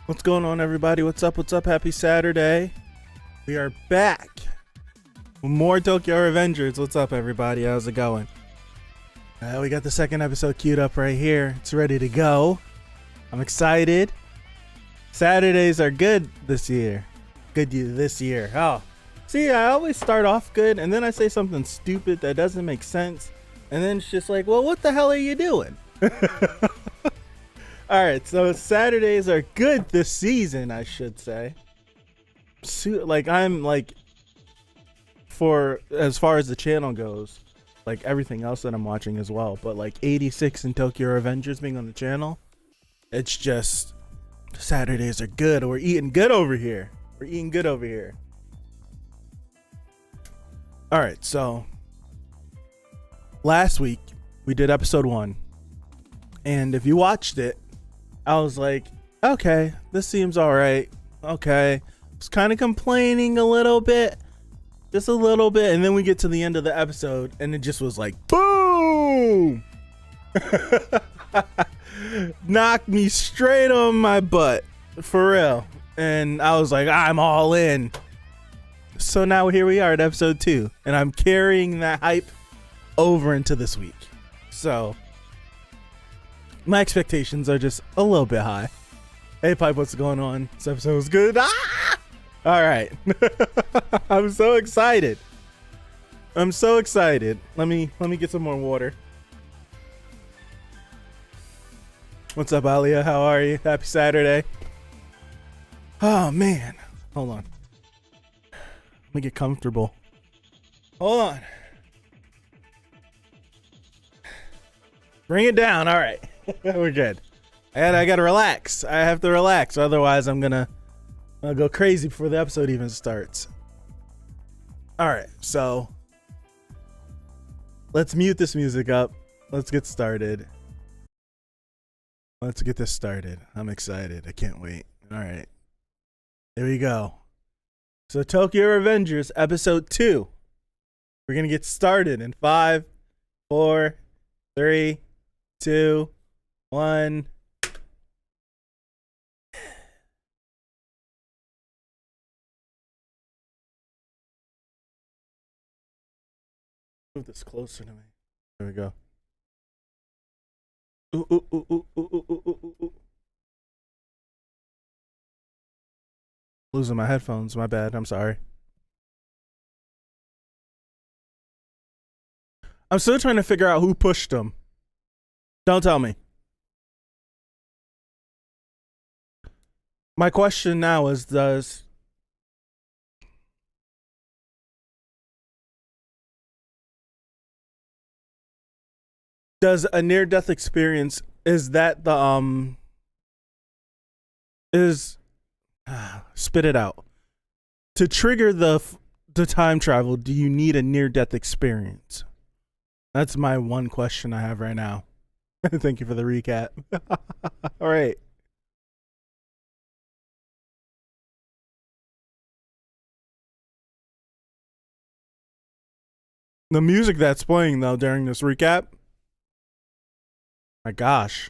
What's going on, everybody? What's up? What's up? Happy Saturday. We are back with more Tokyo Revengers. What's up, everybody? How's it going? We got the second episode queued up right here. It's ready to go. I'm excited. Saturdays are good this year. This year. Oh, see, I always start off good, and then I say something stupid that doesn't make sense, and then it's just like, well, what the hell are you doing? All right, so Saturdays are good this season, I should say. For as far as the channel goes, like everything else that I'm watching as well, but like 86 and Tokyo Revengers being on the channel, it's just Saturdays are good. We're eating good over here. All right, so last week we did episode 1, and if you watched it, I was like, okay, this seems all right. Okay. I was kind of complaining a little bit, just a little bit. And then we get to the end of the episode and it just was like, boom! Knocked me straight on my butt, for real. And I was like, I'm all in. So now here we are at episode 2, and I'm carrying that hype over into this week. So my expectations are just a little bit high. Hey, Pipe, what's going on? This episode was good. Ah! All right. I'm so excited. Let me get some more water. What's up, Alia? How are you? Happy Saturday. Oh, man. Hold on. Let me get comfortable. Hold on. Bring it down. All right. We're good. I gotta relax. I have to relax, otherwise I'm gonna go crazy before the episode even starts. All right, so let's mute this music up. Let's get started. Let's get this started. I'm excited. I can't wait. All right, here we go. So Tokyo Revengers episode 2. We're gonna get started in 5, 4, 3, 2, 1. Move this closer to me. There we go. Ooh, ooh, ooh, ooh, ooh, ooh, ooh, ooh, ooh. Losing my headphones. My bad. I'm sorry. I'm still trying to figure out who pushed them. Don't tell me. My question now is, does a near-death experience, is that the spit it out, to trigger the time travel? Do you need a near-death experience? That's my one question I have right now. Thank you for the recap. All right. The music that's playing though during this recap, my gosh.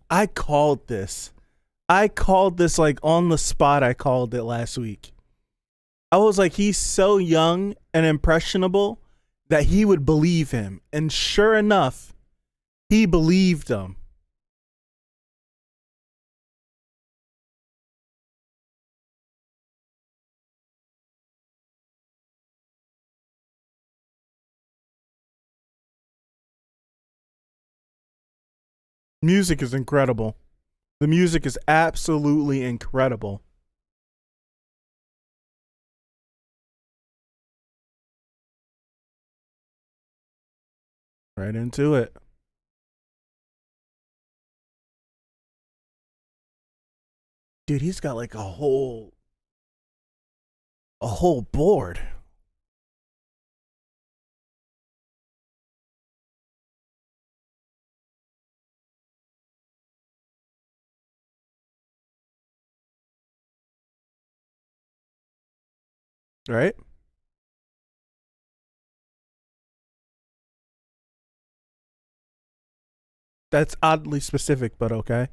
I called this like on the spot. I called it last week. I was like, he's so young and impressionable that he would believe him. And sure enough, he believed him. Music is incredible. The music is absolutely incredible. Right into it. Dude, he's got like a whole board. Right? That's oddly specific, but okay.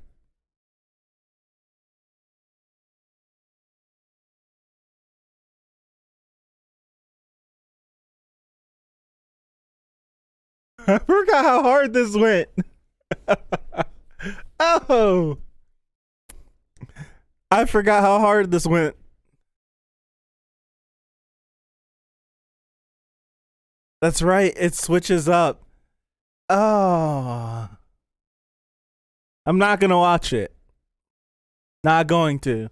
I forgot how hard this went. Oh, I forgot how hard this went. That's right. It switches up. Oh, I'm not gonna watch it. Not going to.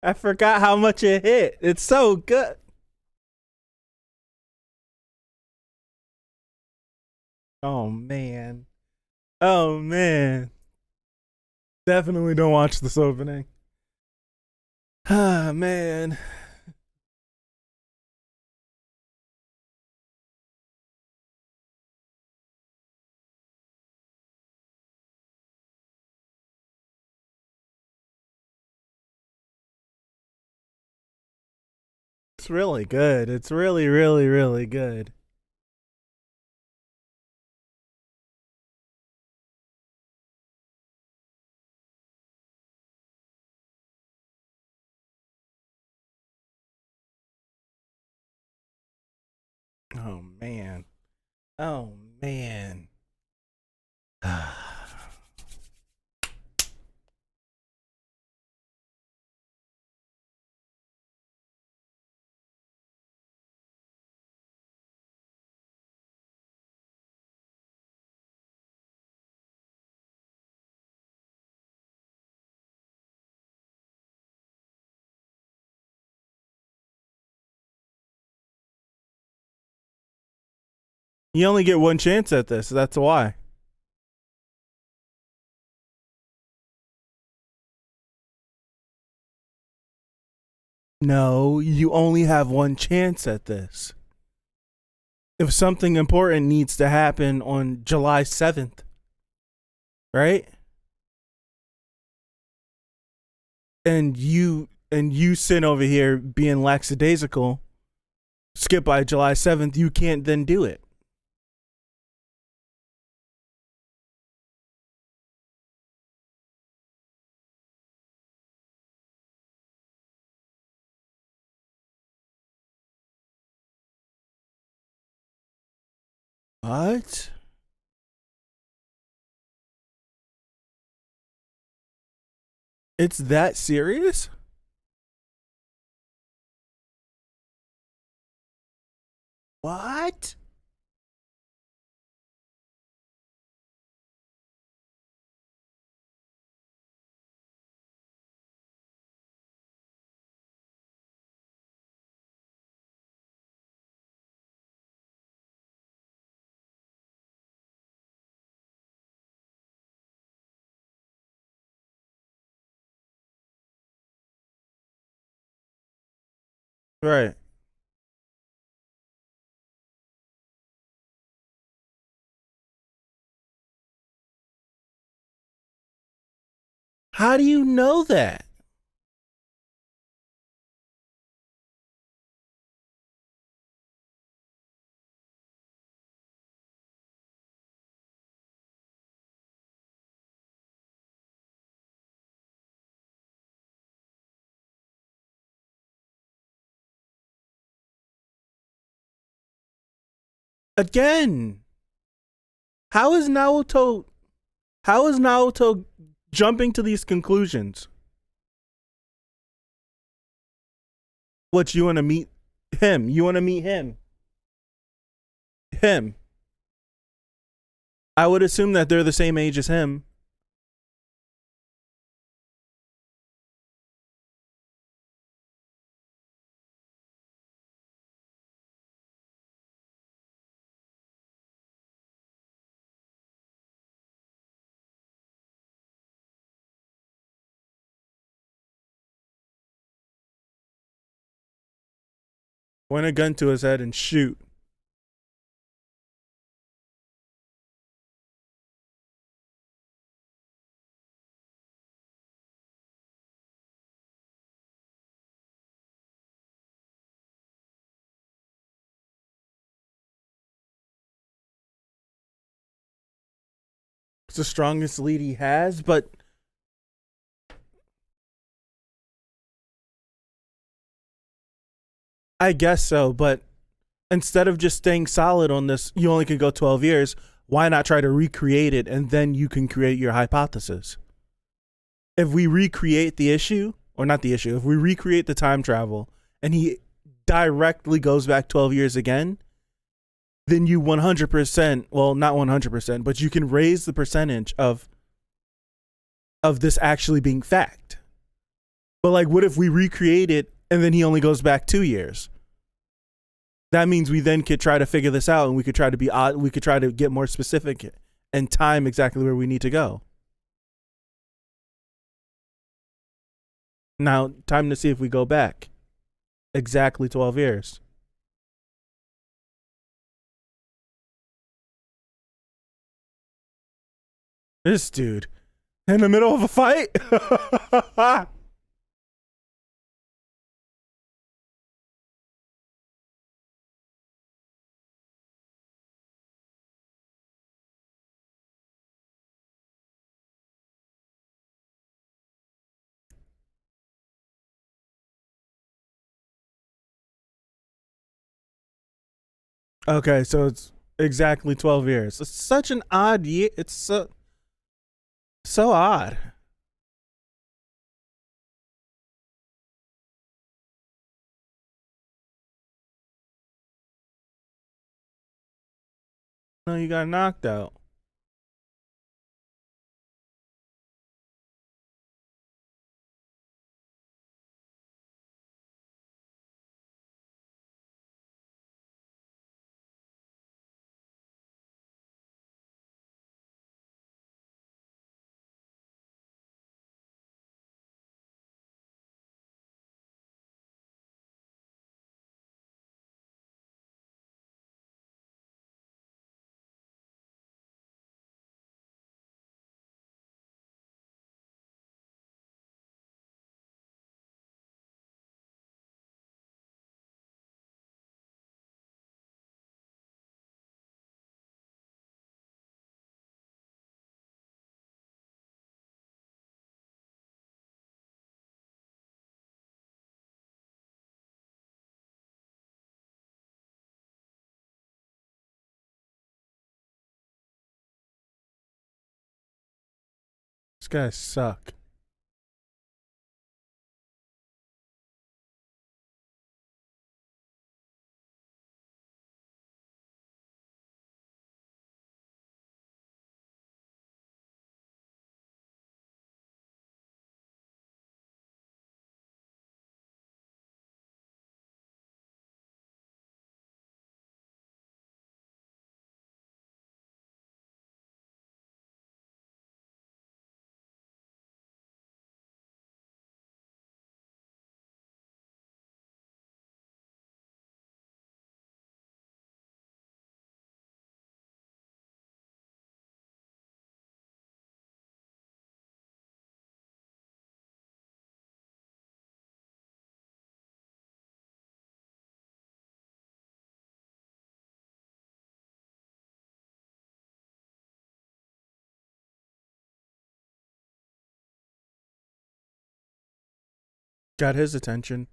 I forgot how much it hit. It's so good. Oh man. Oh man. Definitely don't watch this opening. Ah man. It's really good. It's really, really, really good. Oh man. Oh man. You only get one chance at this. That's why. No, you only have one chance at this. If something important needs to happen on July 7th, right? And you sit over here being lackadaisical, skip by July 7th, you can't then do it. What? It's that serious? What? Right. How do you know that? Again, how is Naoto jumping to these conclusions? What, you want to meet him? You want to meet him? Him. I would assume that they're the same age as him. Point a gun to his head and shoot. It's the strongest lead he has, but I guess so. But instead of just staying solid on this, you only can go 12 years. Why not try to recreate it and then you can create your hypothesis? If we recreate the issue, or not the issue, if we recreate the time travel and he directly goes back 12 years again, then you 100%, well, not 100%, but you can raise the percentage of this actually being fact. But like, what if we recreate it and then he only goes back 2 years? That means we then could try to figure this out, and we could try to be odd. We could try to get more specific and time exactly where we need to go. Now, time to see if we go back exactly 12 years. This dude in the middle of a fight. Okay, so it's exactly 12 years. It's such an odd year. It's so odd. No, you got knocked out. This guys suck. Got his attention.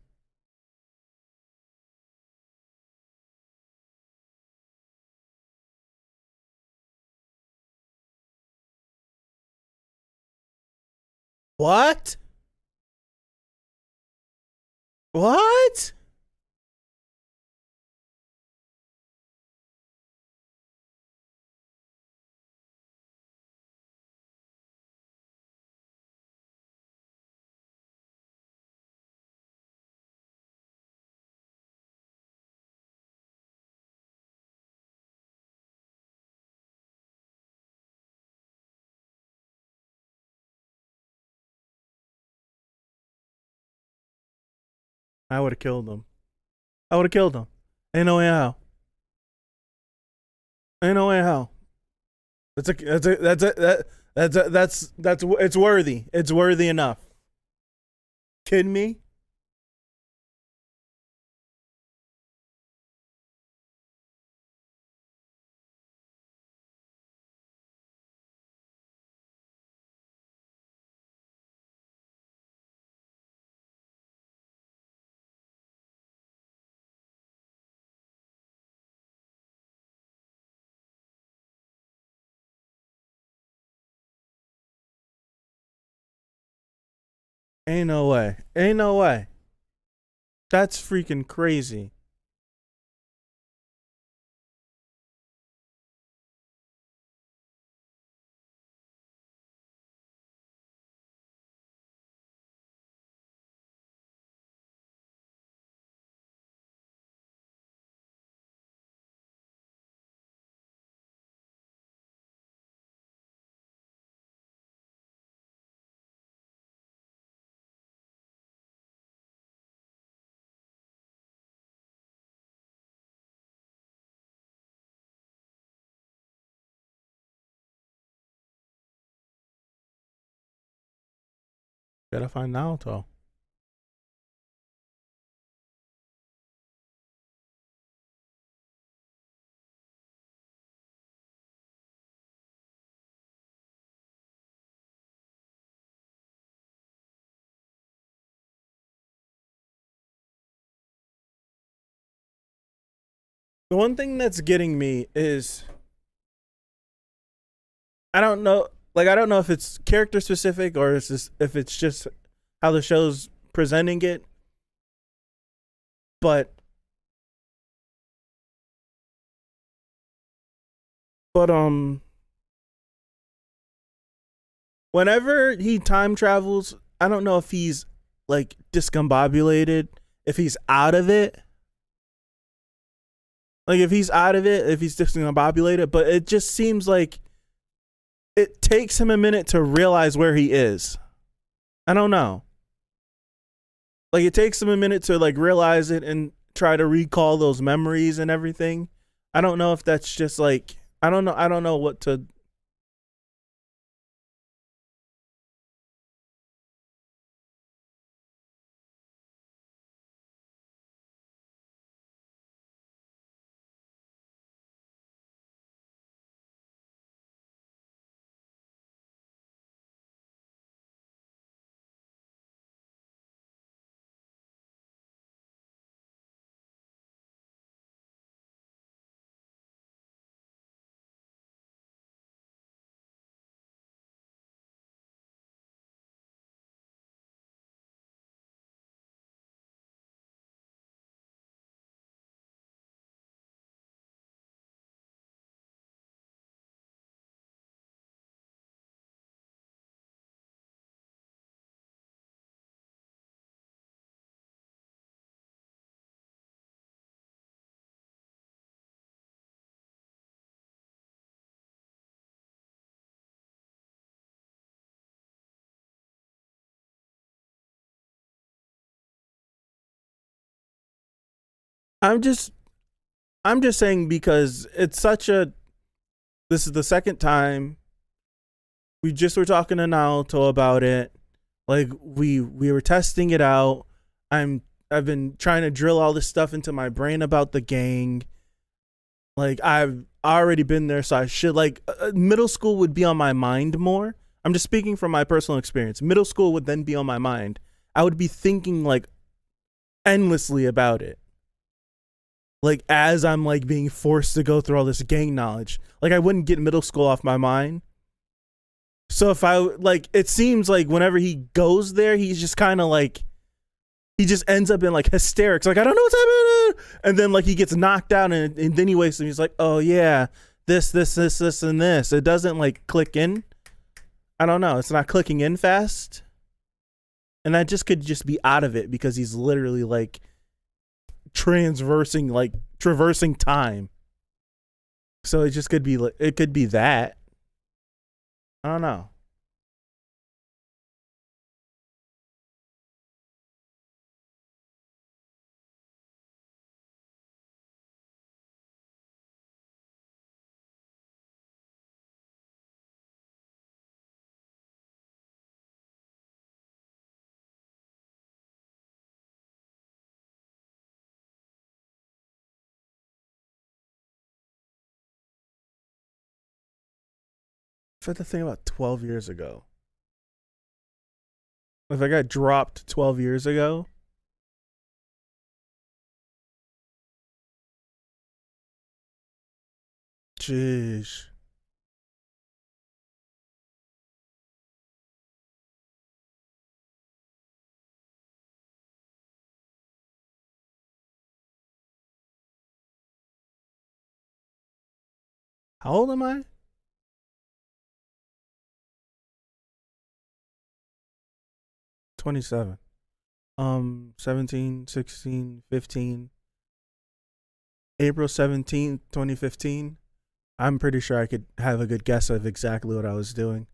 What? What? I would have killed him. I would have killed him. Ain't no way how. Ain't no way how. That's it's worthy. It's worthy enough. Kidding me? Ain't no way. Ain't no way. That's freaking crazy. Gotta find Naoto. The one thing that's getting me is I don't know. Like I don't know if it's character specific or if it's just how the show's presenting it. But but whenever he time travels, I don't know if he's like discombobulated, if he's out of it. Like if he's out of it, if he's discombobulated, but it just seems like it takes him a minute to realize where he is. I don't know. Like it takes him a minute to like realize it and try to recall those memories and everything. I don't know if that's just like I don't know what to. I'm just I'm just saying because it's such a this is the second time we just were talking to Naoto about it. Like we were testing it out. I've been trying to drill all this stuff into my brain about the gang. Like I've already been there, so I should like middle school would be on my mind more. I'm just speaking from my personal experience. Middle school would then be on my mind. I would be thinking like endlessly about it. Like as I'm like being forced to go through all this gang knowledge. Like I wouldn't get middle school off my mind. So if I like it seems like whenever he goes there, he's just kind of like he just ends up in like hysterics. Like I don't know what's happening. And then like he gets knocked out and then he wakes up and he's like, "Oh yeah, this and this." It doesn't like click in. I don't know. It's not clicking in fast. And that just could just be out of it because he's literally like traversing time. So it just could be like it could be that. I don't know. If I had to think about 12 years ago. If I got dropped 12 years ago, jeez. How old am I? 27. 17, 16, 15. April 17th, 2015. I'm pretty sure I could have a good guess of exactly what I was doing.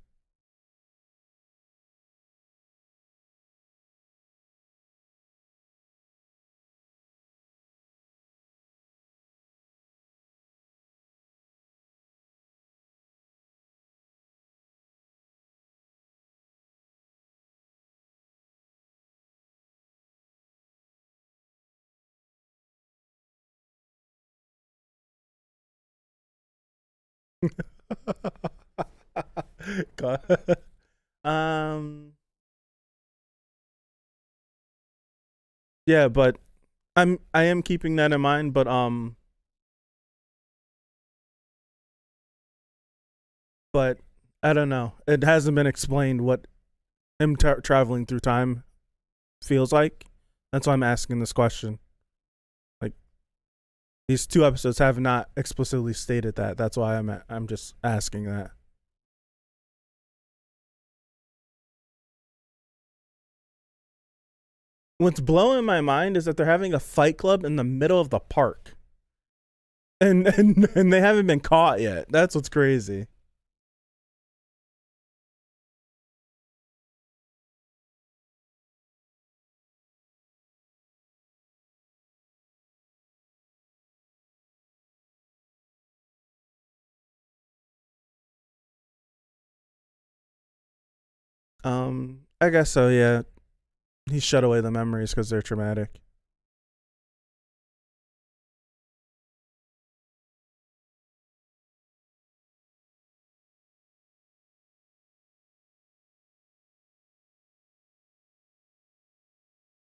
God. um yeah, but I am keeping that in mind, but I don't know. It hasn't been explained what him traveling through time feels like. That's why I'm asking this question. Like, these 2 episodes have not explicitly stated that. That's why I'm just asking that. What's blowing my mind is that they're having a fight club in the middle of the park. And they haven't been caught yet. That's what's crazy. I guess so, yeah. He shut away the memories because they're traumatic.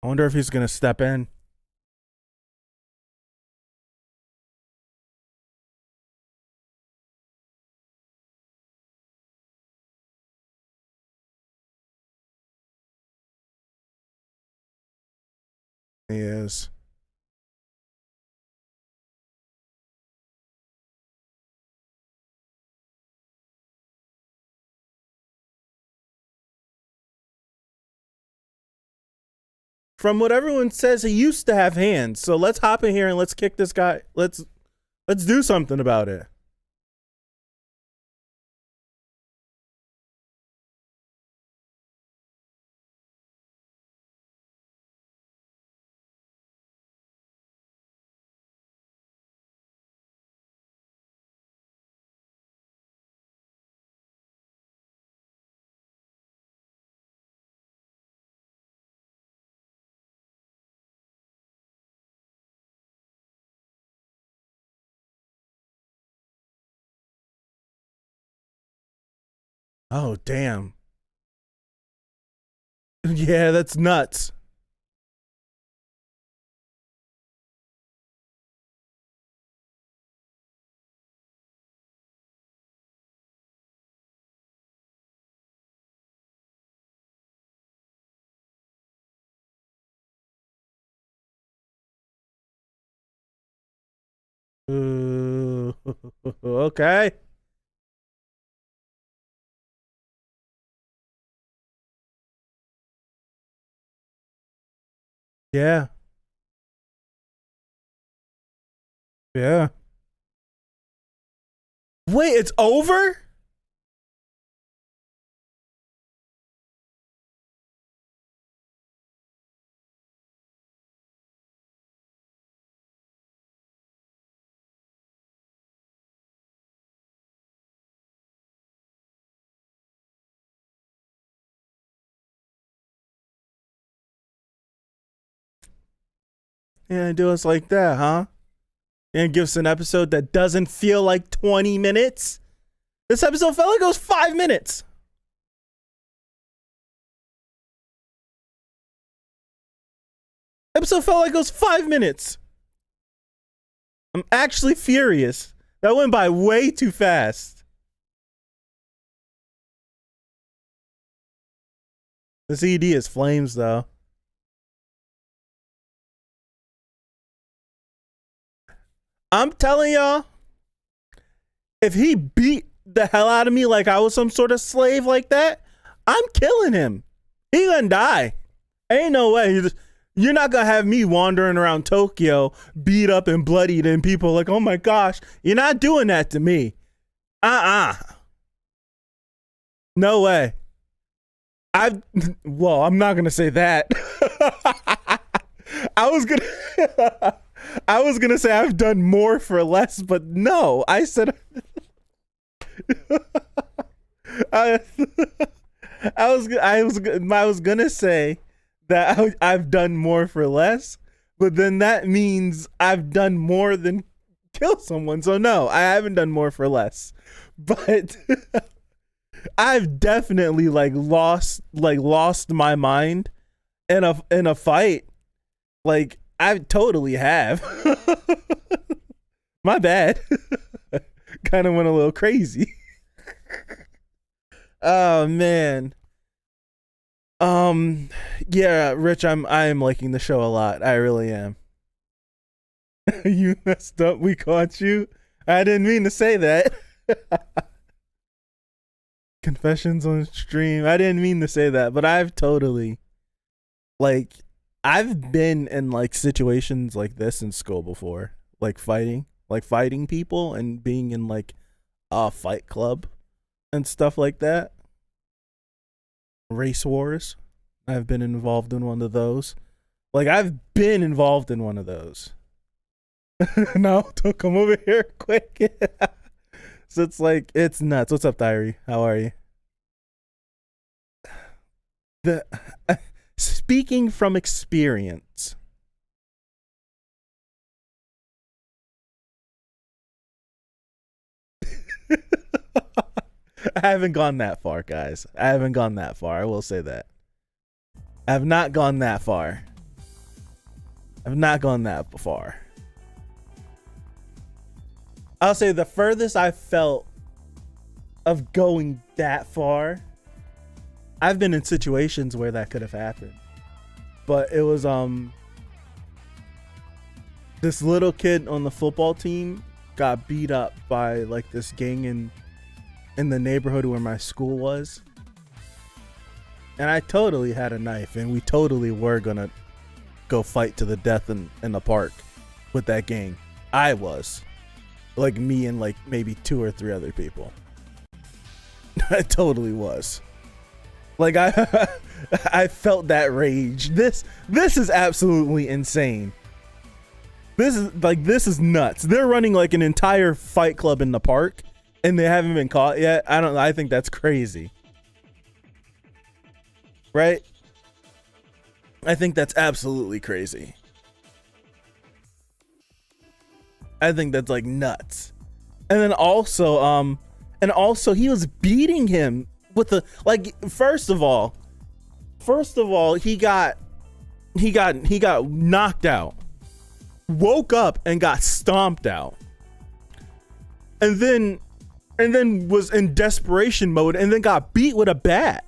I wonder if he's gonna step in. He is. From what everyone says, he used to have hands. So let's hop in here and let's kick this guy. Let's do something about it. Oh damn. Yeah, that's nuts. Okay. Yeah. Yeah. Wait, it's over? Yeah, do us like that, huh? And give us an episode that doesn't feel like 20 minutes? This episode felt like it was 5 minutes. Episode felt like it was 5 minutes. I'm actually furious. That went by way too fast. The CD is flames, though. I'm telling y'all, if he beat the hell out of me like I was some sort of slave like that, I'm killing him. He gonna die. Ain't no way. You're not gonna have me wandering around Tokyo beat up and bloodied and people like, oh my gosh, you're not doing that to me. No way. Well, I'm not gonna say that. I was gonna say I've done more for less, but no, I said I was gonna say that I've done more for less, but then that means I've done more than kill someone. So no, I haven't done more for less, but I've definitely lost my mind in a fight. Like I totally have. My bad. Kind of went a little crazy. Oh man. Yeah, Rich, I am liking the show a lot. I really am. You messed up. We caught you. I didn't mean to say that. Confessions on stream. I didn't mean to say that, but I've totally I've been in situations like this in school before, fighting people and being in a fight club and stuff like that. Race wars. I've been involved in one of those. I've been involved in one of those. No, don't come over here quick. So it's nuts. What's up, Diary? How are you? Speaking from experience. I haven't gone that far, guys. I haven't gone that far. I will say that. I have not gone that far. I've not gone that far. I'll say the furthest I felt of going that far, I've been in situations where that could have happened. But it was this little kid on the football team got beat up by this gang in the neighborhood where my school was. And I totally had a knife and we totally were gonna go fight to the death in the park with that gang. I was. Me and maybe 2 or 3 other people. I totally was. I felt that rage. This is absolutely insane. This is nuts. They're running an entire fight club in the park and they haven't been caught yet. I think that's crazy. Right? I think that's absolutely crazy. I think that's nuts. And then also he was beating him with the first of all he got knocked out, woke up and got stomped out, and then was in desperation mode and then got beat with a bat.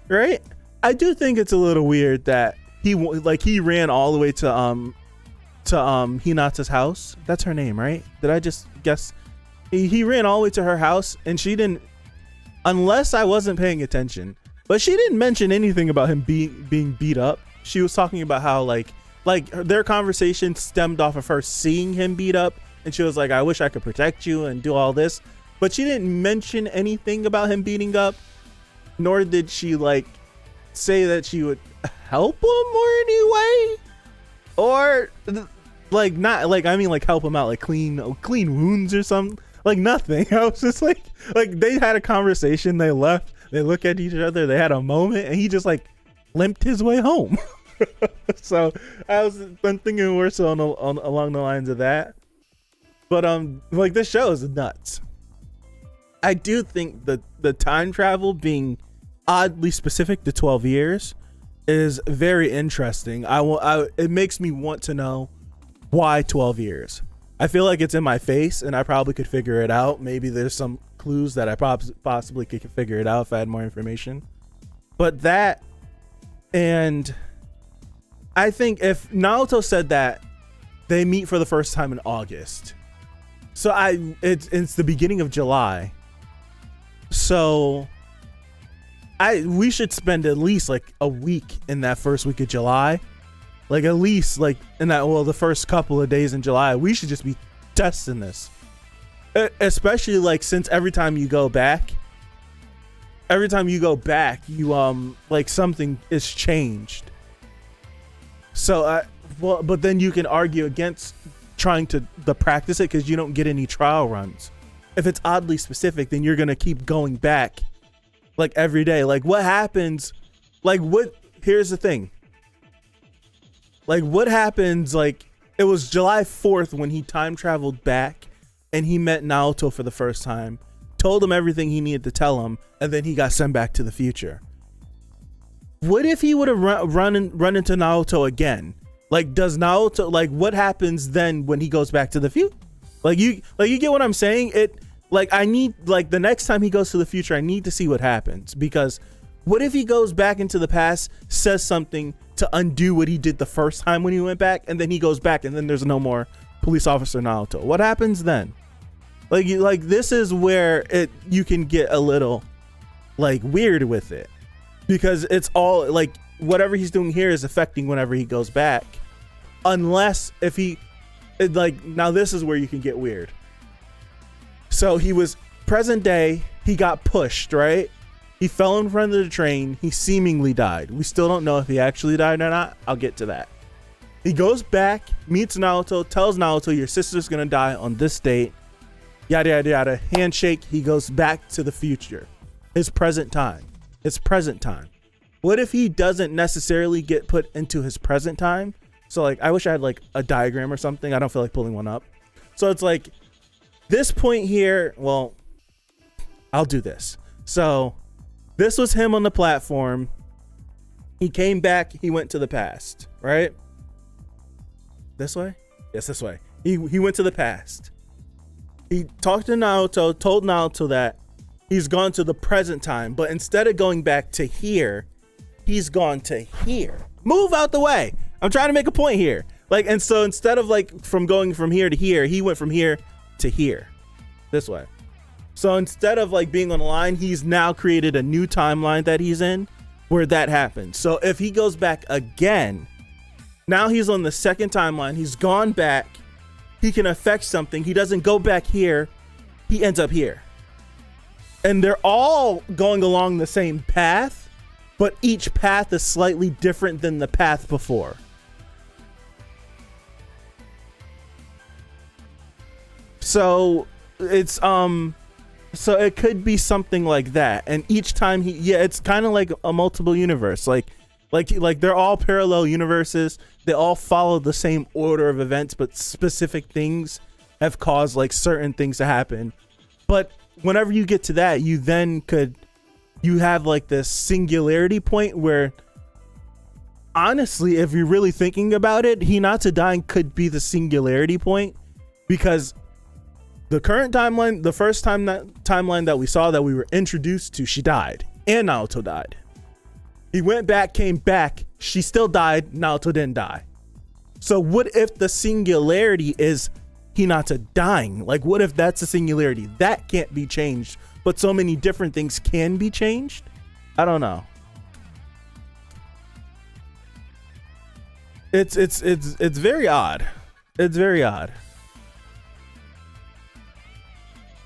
Right? I do think it's a little weird that he ran all the way to Hinata's house. That's her name, right? Did I just guess? He ran all the way to her house and she didn't, unless I wasn't paying attention, but she didn't mention anything about him being beat up. She was talking about how their conversation stemmed off of her seeing him beat up and she was like, I wish I could protect you and do all this, but she didn't mention anything about him beating up, nor did she say that she would help him or any way, or not help him out, clean wounds or something. Nothing. I was just they had a conversation, they left, they looked at each other, they had a moment, and he just limped his way home. So I'm thinking more so along the lines of that. But this show is nuts. I do think that the time travel being oddly specific to 12 years is very interesting. It makes me want to know why 12 years. I feel like it's in my face and I probably could figure it out. Maybe there's some clues that I possibly could figure it out if I had more information. But that, and I think if Naoto said that they meet for the first time in August, So it's the beginning of July. So we should spend at least like a week in that first week of July. Like at least like in that, well, the first couple of days in July, we should just be testing this. Especially like since every time you go back, you like something is changed. So but then you can argue against trying to practice it because you don't get any trial runs. If it's oddly specific, then you're gonna keep going back like every day. Like what happens? Like here's the thing. Like what happens? Like it was July 4th when he time traveled back and he met Naoto for the first time, told him everything he needed to tell him, and then he got sent back to the future. What if he would have run into Naoto again? Like, does Naoto, like, what happens then when he goes back to the future? Like you get what I'm saying? I need, like, the next time he goes to the future, I need to see what happens, because what if he goes back into the past, says something to undo what he did the first time when he went back, and then he goes back and then there's no more police officer Naoto? What happens then? Like this is where you can get a little like weird with it, because it's all like whatever he's doing here is affecting whenever he goes back, unless if now this is where you can get weird. So he was present day, he got pushed, right? He fell in front of the train, he seemingly died. We still don't know if he actually died or not. I'll get to that. He goes back, meets Naoto, tells Naoto your sister's gonna die on this date. Yada yada yada. Handshake. He goes back to the future. His present time. What if he doesn't necessarily get put into his present time? So like, I wish I had like a diagram or something. I don't feel like pulling one up. So it's like this point here. Well, I'll do this. So this was him on the platform. He came back. He went to the past, right? This way? Yes, this way. He went to the past. He talked to Naoto, told Naoto that he's gone to the present time, but instead of going back to here, he's gone to here. Move out the way. I'm trying to make a point here. Like, and so instead of like from going from here to here, he went from here to here, this way. So instead of like being on a line, he's now created a new timeline that he's in where that happens. So if he goes back again, now he's on the second timeline. He's gone back. He can affect something. He doesn't go back here. He ends up here. And they're all going along the same path, but each path is slightly different than the path before. So it's so it could be something like that. And each time it's kind of like a multiple universe. Like they're all parallel universes. They all follow the same order of events, but specific things have caused like certain things to happen. But whenever you get to that, you have like this singularity point where, honestly, if you're really thinking about it, Hinata dying could be the singularity point, because the current timeline, the first timeline that we saw, that we were introduced to, she died and Naoto died. He went back, came back, she still died, Naoto didn't die. So what if the singularity is Hinata dying? Like, what if that's a singularity? That can't be changed, but so many different things can be changed? I don't know. It's very odd. It's very odd.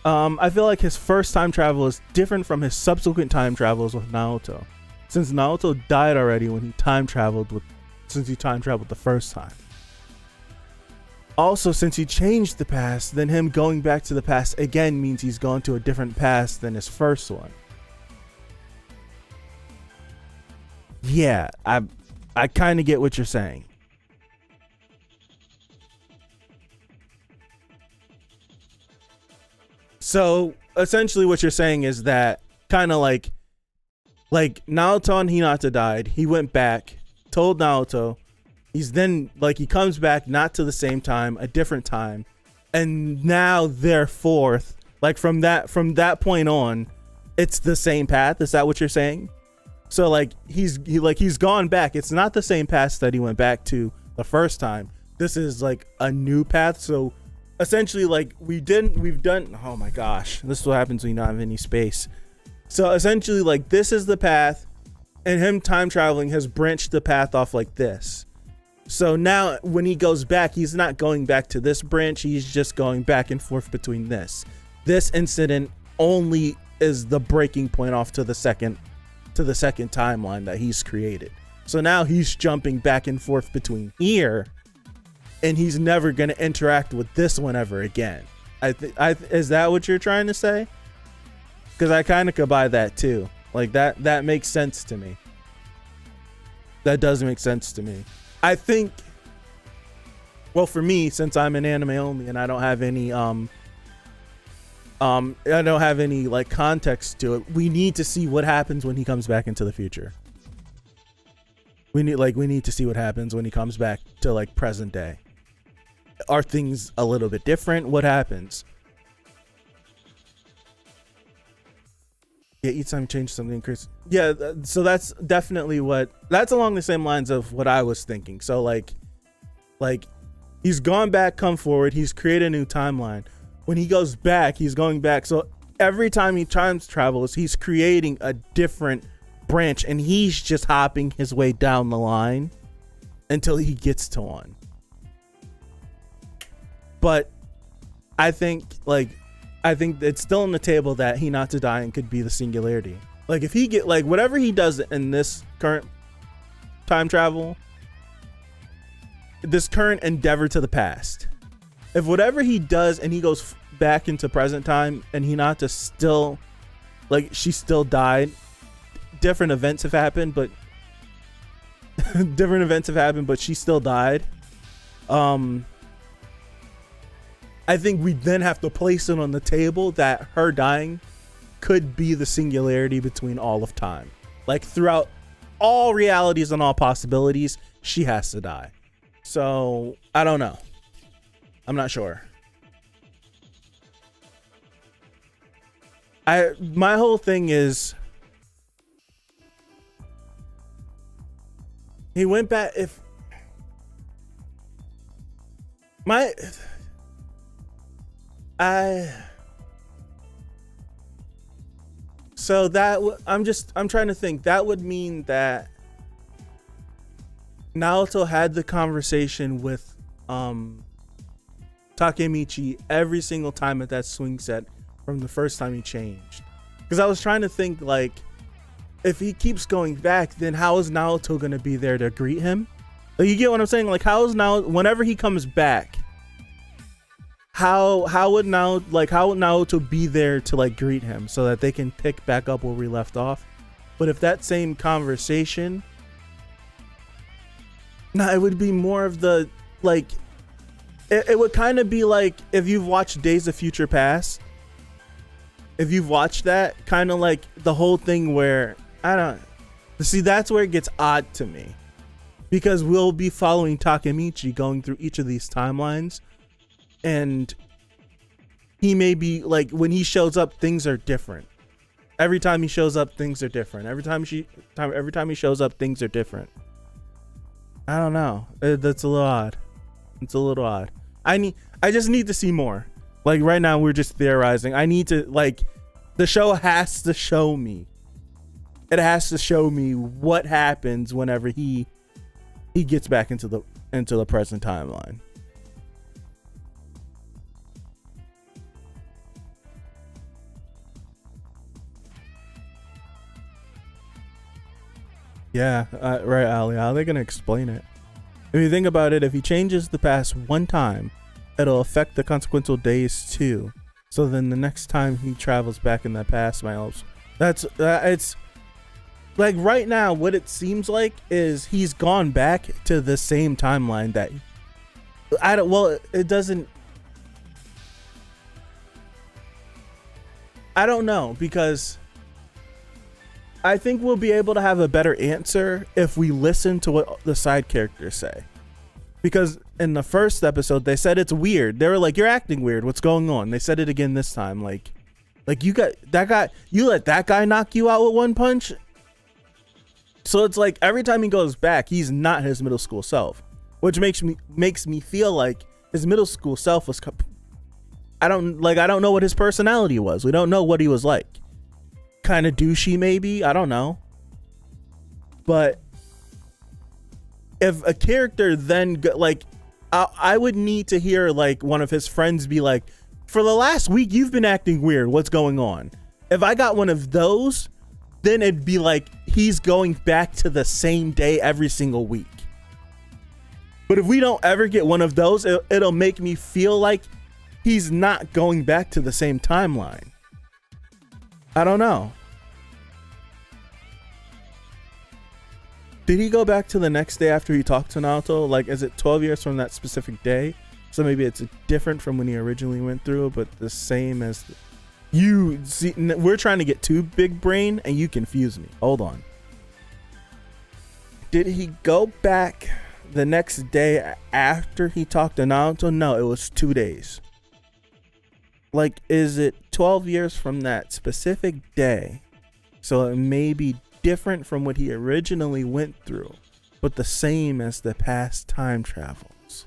I feel like his first time travel is different from his subsequent time travels with Naoto, since Naoto died already when he time traveled the first time. Also, since he changed the past, then him going back to the past again means he's gone to a different past than his first one. Yeah, I kind of get what you're saying. So essentially what you're saying is that kind of like Naoto and Hinata died. He went back, told Naoto. He's then like, he comes back, not to the same time, a different time. And now therefore, like from that point on, it's the same path. Is that what you're saying? So like he's gone back. It's not the same path that he went back to the first time. This is like a new path. So essentially like we've done, oh my gosh, this is what happens when you don't have any space. So essentially like this is the path, and him time traveling has branched the path off like this. So now when he goes back, he's not going back to this branch, he's just going back and forth between this incident only is the breaking point off to the second timeline that he's created. So now he's jumping back and forth between here, and he's never going to interact with this one ever again. Is that what you're trying to say? Because I kind of could buy that too. Like that makes sense to me. That does make sense to me. I think, well, for me, since I'm an anime only and I don't have any like context to it, we need to see what happens when he comes back into the future. We need to see what happens when he comes back to like present day. Are things a little bit different? What happens? Yeah, each time change something, Chris. Yeah, so that's definitely that's along the same lines of what I was thinking. So like he's gone back, come forward, he's created a new timeline. When he goes back, he's going back. So every time he time travels, he's creating a different branch, and he's just hopping his way down the line until he gets to one. But I think it's still on the table that Hinata dying could be the singularity. Like if he get like whatever he does in this current time travel, this current endeavor to the past, if whatever he does and he goes back into present time and Hinata still, like she still died, different events have happened, but she still died. I think we then have to place it on the table that her dying could be the singularity between all of time. Like throughout all realities and all possibilities, she has to die. So I don't know. I'm not sure. My whole thing is he went back. I'm trying to think. That would mean that Naoto had the conversation with Takemichi every single time at that swing set from the first time he changed. Because I was trying to think, like, if he keeps going back, then how is Naoto gonna be there to greet him? Like, you get what I'm saying? Like, whenever he comes back, how would Naoto be there to like greet him so that they can pick back up where we left off? But if that same conversation, it would be more of the like, it would kind of be like if you've watched Days of Future Past. If you've watched that, kind of like the whole thing where that's where it gets odd to me, because we'll be following Takemichi going through each of these timelines. And he may be like, when he shows up, things are different. Every time he shows up, things are different. Every time he shows up, things are different. I don't know. That's a little odd. It's a little odd. I just need to see more. Like right now, we're just theorizing. I need to the show has to show me. It has to show me what happens whenever he gets back into the present timeline. Yeah, right, Ali. How are they going to explain it? If you think about it, if he changes the past one time, it'll affect the consequential days too. So then the next time he travels back in that past, it's like right now, what it seems like is he's gone back to the same timeline that it doesn't. I don't know, because I think we'll be able to have a better answer if we listen to what the side characters say. Because in the first episode, they said it's weird. They were like, "You're acting weird. What's going on?" They said it again this time. Like you got that guy, you let that guy knock you out with one punch. So it's like every time he goes back, he's not his middle school self, which makes me feel like his middle school self was I don't know what his personality was. We don't know what he was like. Kind of douchey, maybe. I don't know. But if a character then I would need to hear like one of his friends be like, for the last week you've been acting weird. What's going on? If I got one of those, then it'd be like he's going back to the same day every single week. But if we don't ever get one of those, it'll make me feel like he's not going back to the same timeline. I don't know. Did he go back to the next day after he talked to Naoto? Like, is it 12 years from that specific day? So maybe it's different from when he originally went through, but the same as you see. We're trying to get too big brain and you confuse me. Hold on. Did he go back the next day after he talked to Naoto? No, it was 2 days. Like, is it 12 years from that specific day? So it may be different from what he originally went through, but the same as the past time travels.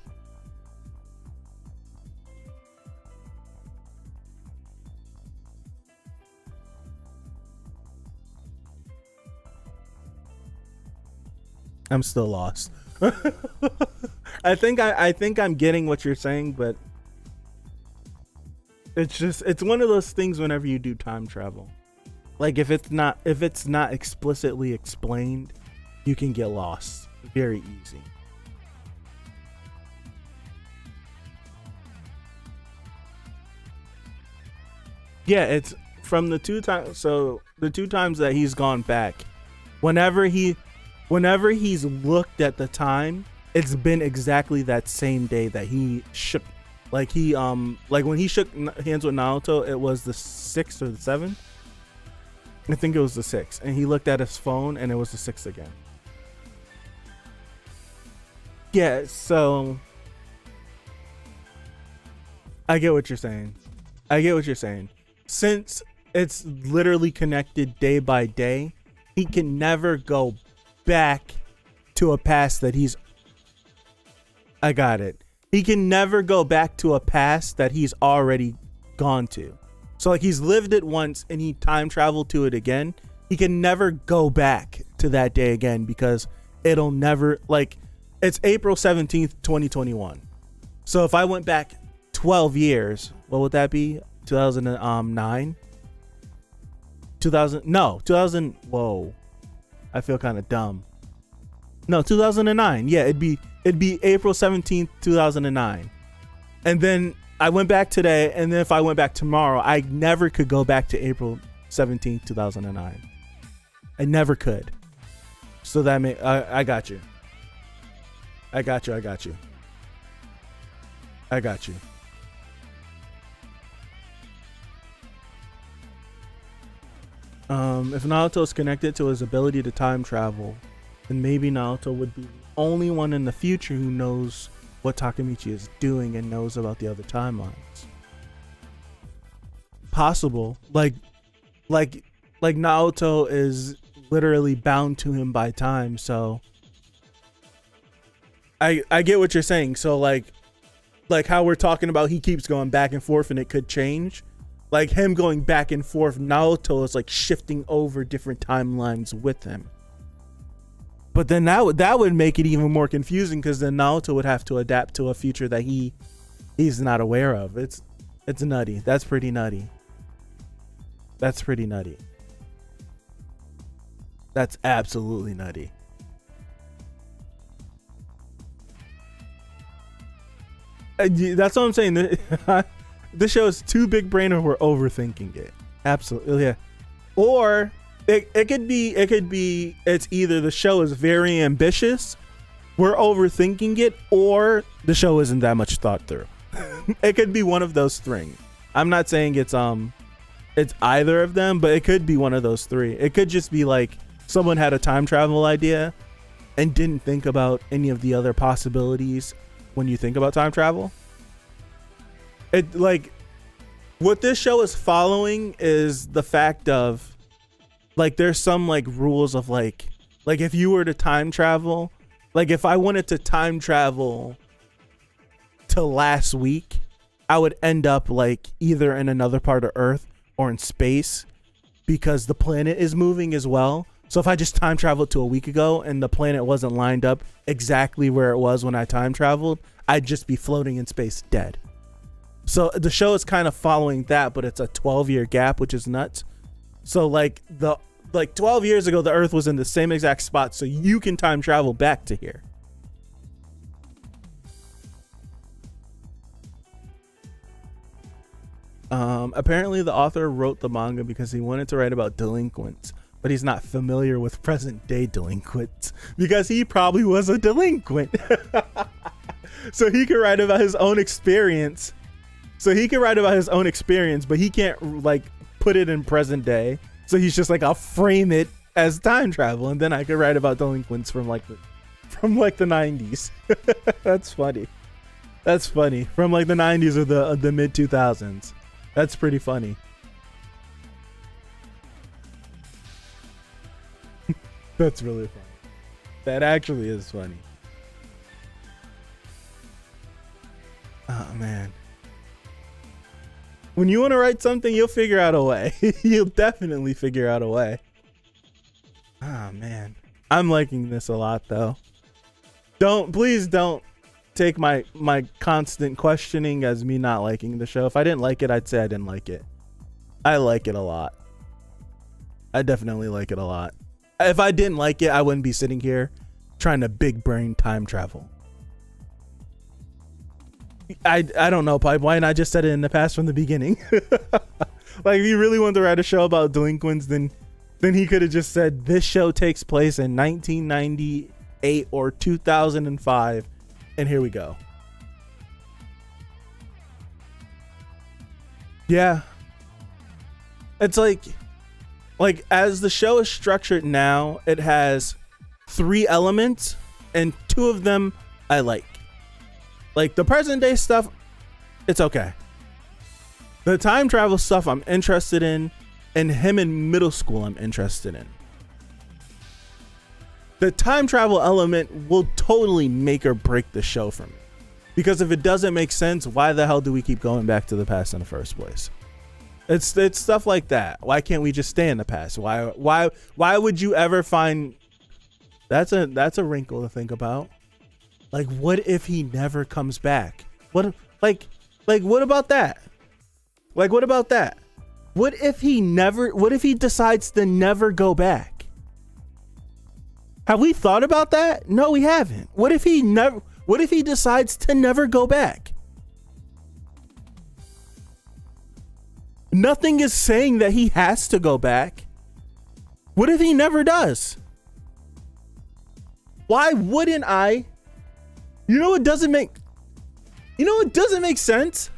I'm still lost. I think I'm getting what you're saying, but it's one of those things whenever you do time travel. Like if it's not explicitly explained, you can get lost very easy. Yeah, it's from the two times. So the two times that he's gone back, whenever he's looked at the time, it's been exactly that same day that he shook. Like like when he shook hands with Naoto, it was the 6th or the 7th. I think it was the 6th, and he looked at his phone, and it was the 6th again. Yeah, so I get what you're saying. Since it's literally connected day by day, he can never go back to a past that he's. I got it. He can never go back to a past that he's already gone to. So like he's lived it once and he time traveled to it again. He can never go back to that day again because it'll never, like, it's April 17th, 2021. So if I went back 12 years, what would that be? 2009? 2000. Whoa. I feel kind of dumb. No, 2009. Yeah, it'd be April 17th, 2009. And then I went back today, and then if I went back tomorrow, I never could go back to April 17th, 2009. I never could. So that I got you. I got you. If Naoto is connected to his ability to time travel, then maybe Naoto would be the only one in the future who knows what Takemichi is doing and knows about the other timelines. Possible. Like Naoto is literally bound to him by time, so I get what you're saying. So like how we're talking about he keeps going back and forth and it could change. Like him going back and forth, Naoto is like shifting over different timelines with him. But then that would make it even more confusing because then Naoto would have to adapt to a future that he's not aware of. It's nutty. That's pretty nutty. That's absolutely nutty. That's what I'm saying. This show is too big brain or we're overthinking it. Absolutely, yeah. Or it could be it's either the show is very ambitious, we're overthinking it, or the show isn't that much thought through. It could be one of those three. I'm not saying it's either of them, but it could be one of those three. It could just be like someone had a time travel idea and didn't think about any of the other possibilities when you think about time travel. It like what this show is following is the fact of like there's some like rules of like if you were to time travel, like if I wanted to time travel to last week, I would end up like either in another part of Earth or in space because the planet is moving as well. So if I just time traveled to a week ago and the planet wasn't lined up exactly where it was when I time traveled, I'd just be floating in space dead. So the show is kind of following that, but it's a 12-year gap, which is nuts. So like 12 years ago, the Earth was in the same exact spot, so you can time travel back to here. Apparently the author wrote the manga because he wanted to write about delinquents, but he's not familiar with present day delinquents because he probably was a delinquent. So he could write about his own experience. But he can't like put it in present day. So he's just like, I'll frame it as time travel, and then I could write about delinquents from like the 90s. That's funny. From like the 90s or the mid 2000s. That's pretty funny. That's really funny. That actually is funny. Oh man. When you want to write something, you'll figure out a way. You'll definitely figure out a way. Oh man. I'm liking this a lot though. Please don't take my constant questioning as me not liking the show. If I didn't like it, I'd say I didn't like it. I like it a lot. I definitely like it a lot. If I didn't like it, I wouldn't be sitting here trying to big brain time travel. I don't know, Pipe. Why not just said it in the past from the beginning? Like, if you really wanted to write a show about delinquents, then he could have just said this show takes place in 1998 or 2005. And here we go. Yeah. It's like as the show is structured now, it has 3 elements and 2 of them I like. Like the present day stuff, it's okay. The time travel stuff I'm interested in, and him in middle school I'm interested in. The time travel element will totally make or break the show for me. Because if it doesn't make sense, why the hell do we keep going back to the past in the first place? It's stuff like that. Why can't we just stay in the past? Why would you ever find... That's a wrinkle to think about. Like, what if he never comes back? What about that? Like, what about that? What if he decides to never go back? Have we thought about that? No, we haven't. What if he decides to never go back? Nothing is saying that he has to go back. What if he never does? Why wouldn't I? You know what doesn't make sense?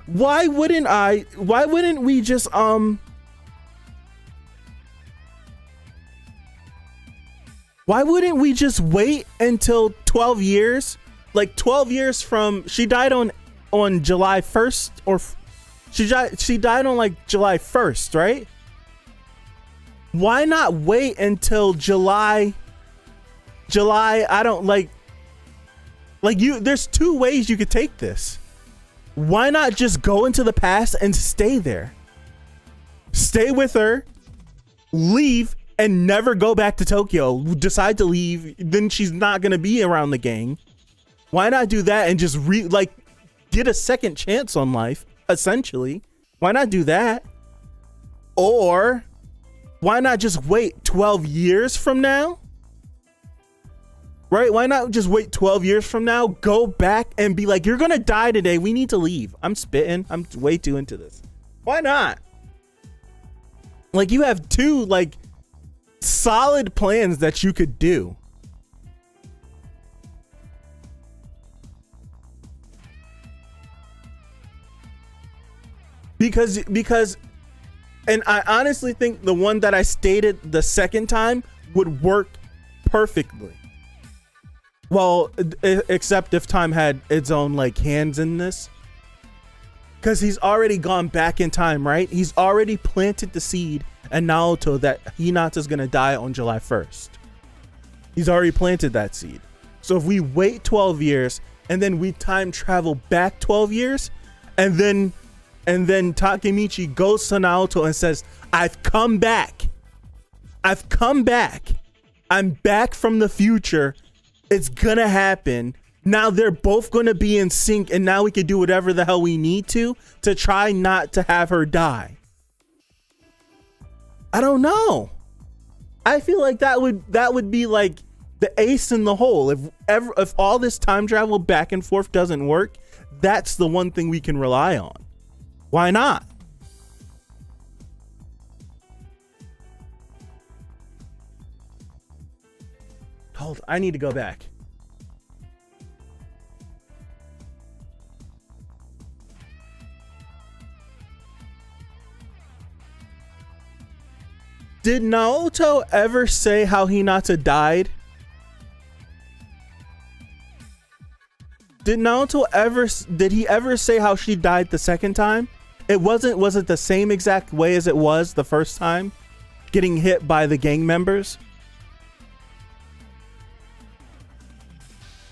Why wouldn't we just Why wouldn't we just wait until 12 years? Like 12 years from she died on July 1st, or she died on like July 1st, right? Why not wait until July? I don't like you. There's 2 ways you could take this. Why not just go into the past and stay there? Stay with her, leave, and never go back to Tokyo. Decide to leave, then she's not gonna be around the gang. Why not do that and just get a second chance on life, essentially? Why not do that? Or why not just wait 12 years from now? Right? Why not just wait 12 years from now, go back and be like, you're gonna die today, we need to leave. I'm spitting. I'm way too into this. Why not? Like, you have 2 solid plans that you could do. Because and I honestly think the one that I stated the second time would work perfectly. Well, except if time had its own hands in this. Because he's already gone back in time, right? He's already planted the seed in Naoto that Hinata's gonna die on July 1st. He's already planted that seed. So if we wait 12 years, and then we time travel back 12 years, and then Takemichi goes to Naoto and says, I've come back. I'm back from the future. It's gonna happen. Now they're both gonna be in sync, and now we can do whatever the hell we need to try not to have her die. I don't know. I feel like that would be like the ace in the hole. If all this time travel back and forth doesn't work, that's the one thing we can rely on. Why not? Hold, I need to go back. Did Naoto ever say how Hinata died? Did he ever say how she died the second time? Was it the same exact way as it was the first time? Getting hit by the gang members?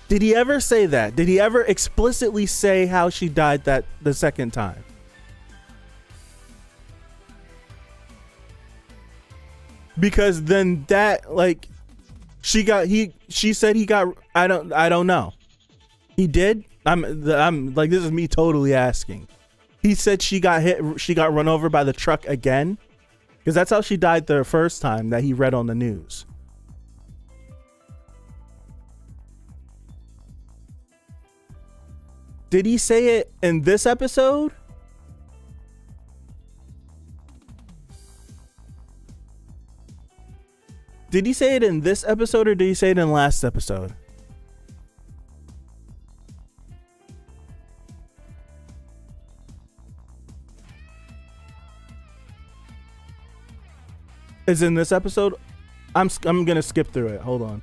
Did he ever say that? Did he ever explicitly say how she died the second time? Because then that, like, she said he got, I don't know. He did? I'm like, this is me totally asking. He said she got hit, she got run over by the truck again? Because that's how she died the first time that he read on the news. Did he say it in this episode? Did he say it in this episode, or did he say it in last episode? Is in this episode? I'm gonna skip through it. Hold on.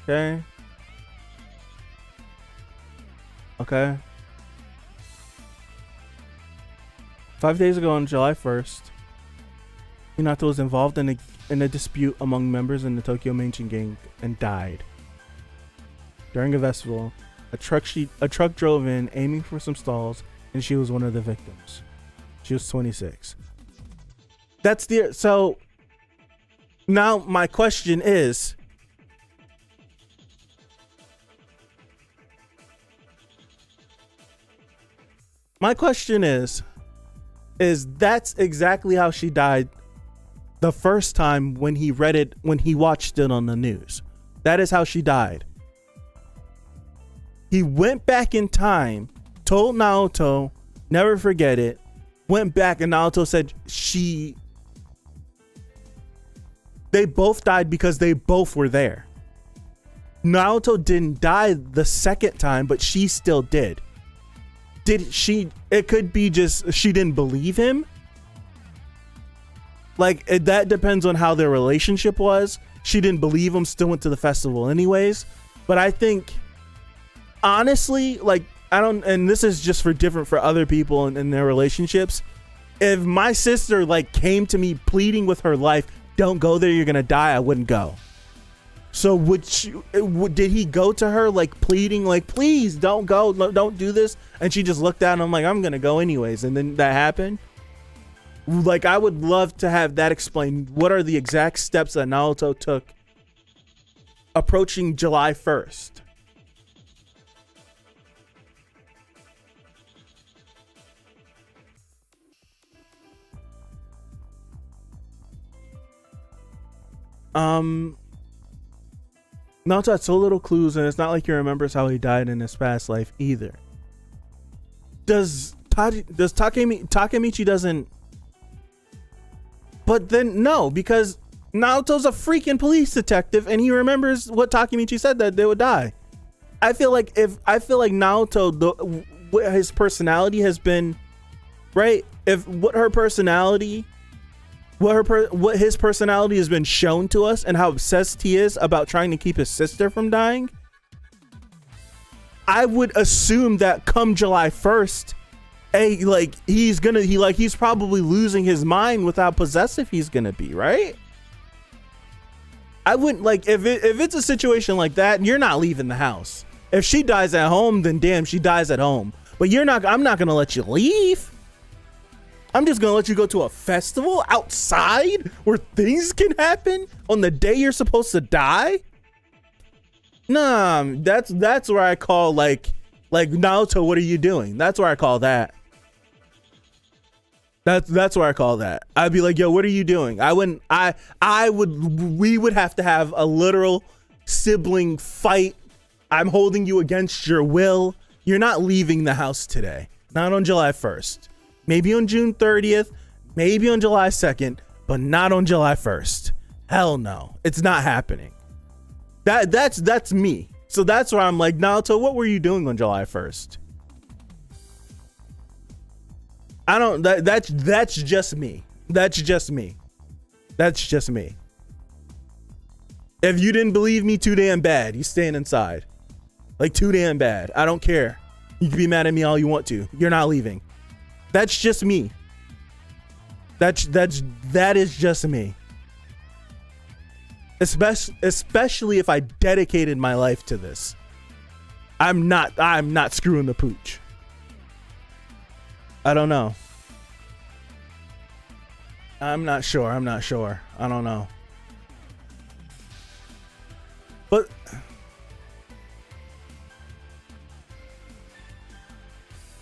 Okay. 5 days ago on July 1st, Hinata was involved in a dispute among members in the Tokyo Manchin gang and died. During a festival, a truck drove in aiming for some stalls, and she was one of the victims. She was 26. So now my question is, that's exactly how she died the first time when he watched it on the news. That is how she died. He went back in time, told Naoto, never forget it, went back, and Naoto said they both died because they both were there. Naoto didn't die the second time, but she still did. It could be just she didn't believe him. Like, that depends on how their relationship was. She didn't believe him, still went to the festival anyways. But I think, honestly, like, and this is just for other people in their relationships. If my sister, like, came to me pleading with her life, don't go there, you're gonna die, I wouldn't go. So did he go to her, like, pleading, like, please don't go, don't do this? And she just looked at him like, I'm gonna go anyways, and then that happened? Like, I would love to have that explained. What are the exact steps that Naoto took approaching July 1st? Naoto had so little clues, and it's not like he remembers how he died in his past life either. Does Takemichi doesn't? But then no, because Naoto's a freaking police detective, and he remembers what Takemichi said, that they would die. I feel like Naoto, what his personality has been, right? What his personality has been shown to us, and how obsessed he is about trying to keep his sister from dying, I would assume that come July 1st, he's probably losing his mind with how possessive he's gonna be, right? I wouldn't, like, if it's a situation like that, you're not leaving the house. If she dies at home, then damn, she dies at home. But I'm not gonna let you leave. I'm just gonna let you go to a festival outside where things can happen on the day you're supposed to die. Nah, that's where I call like Naoto, what are you doing? That's where I call that. That's where I call that. I'd be like, yo, what are you doing? We would have to have a literal sibling fight. I'm holding you against your will. You're not leaving the house today. Not on July 1st. Maybe on June 30th, maybe on July 2nd, but not on July 1st. Hell no. It's not happening. That's me. So that's where I'm like, Naoto, what were you doing on July 1st? That's just me. That's just me. That's just me. If you didn't believe me, too damn bad. You staying inside. Like, too damn bad. I don't care. You can be mad at me all you want to. You're not leaving. That's just me. That is just me. Especially if I dedicated my life to this. I'm not screwing the pooch. I don't know. I'm not sure. I don't know. But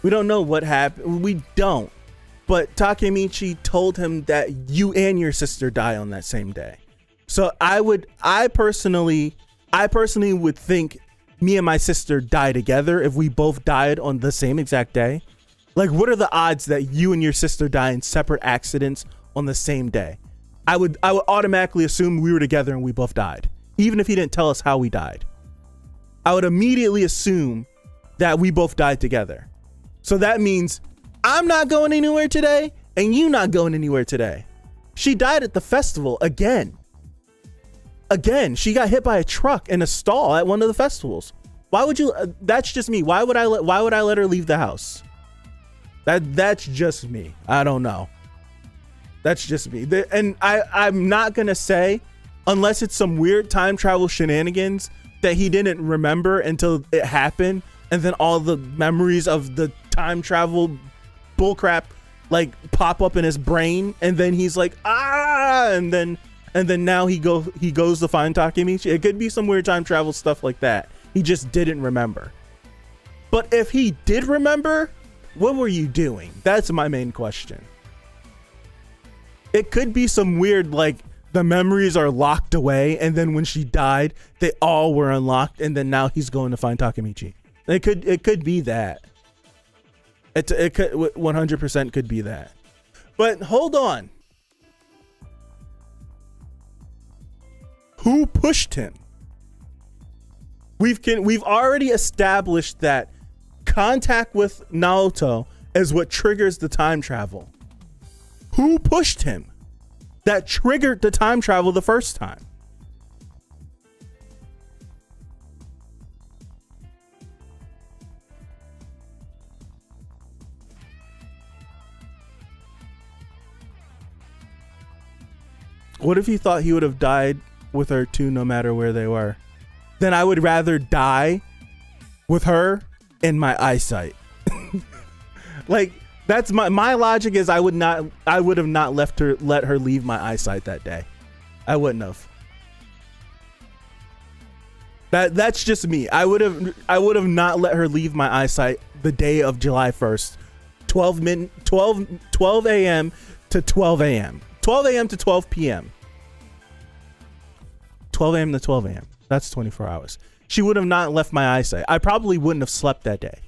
we don't know what happened. We don't. But Takemichi told him that you and your sister die on that same day. So I personally would think me and my sister die together if we both died on the same exact day. Like, what are the odds that you and your sister die in separate accidents on the same day? I would automatically assume we were together and we both died, even if he didn't tell us how we died. I would immediately assume that we both died together. So that means I'm not going anywhere today and you not going anywhere today. She died at the festival again. She got hit by a truck in a stall at one of the festivals. Why would you? That's just me. Why would I let her leave the house? That's just me. I don't know. That's just me. And I'm not gonna say, unless it's some weird time travel shenanigans that he didn't remember until it happened, and then all the memories of the time travel bullcrap like pop up in his brain, and then he's like, and then now he goes to find Takemichi. It could be some weird time travel stuff like that. He just didn't remember. But if he did remember, what were you doing? That's my main question. It could be some weird, like, the memories are locked away, and then when she died, they all were unlocked, and then now he's going to find Takemichi. It could be that. It could 100% could be that. But hold on. Who pushed him? We've already established that contact with Naoto is what triggers the time travel. Who pushed him? That triggered the time travel the first time. What if he thought he would have died with her too, no matter where they were? Then I would rather die with her in my eyesight. Like, that's my logic is I would have not let her leave my eyesight that day. I wouldn't have. That's just me. I would have not let her leave my eyesight the day of July 1st. 12 a.m. to 12 a.m. 12 a.m. to 12 p.m. 12 a.m. to 12 a.m. That's 24 hours. She would have not left my eyesight. I probably wouldn't have slept that day.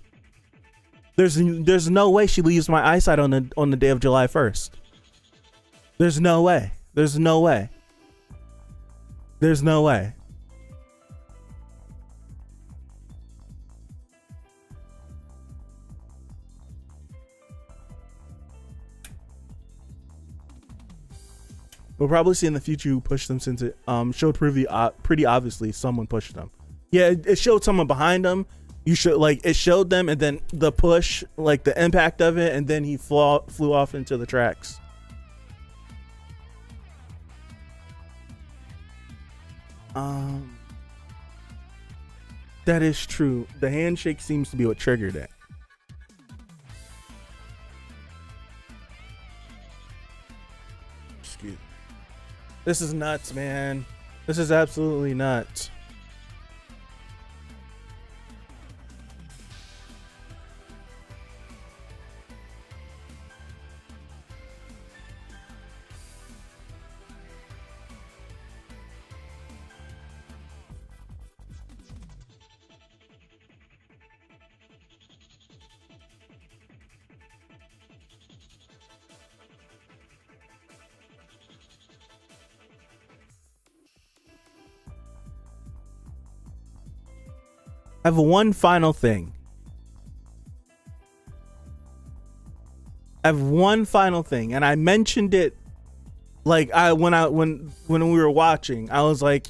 There's no way she leaves my eyesight on the day of July 1st. There's no way. There's no way. There's no way. We'll probably see in the future who pushed them, since it showed pretty obviously someone pushed them. Yeah, it showed someone behind them. It showed them, and then the push, like the impact of it, and then he flew off into the tracks. That is true. The handshake seems to be what triggered it. Excuse me. This is nuts, man. This is absolutely nuts. I have one final thing. And I mentioned it like when we were watching. I was like,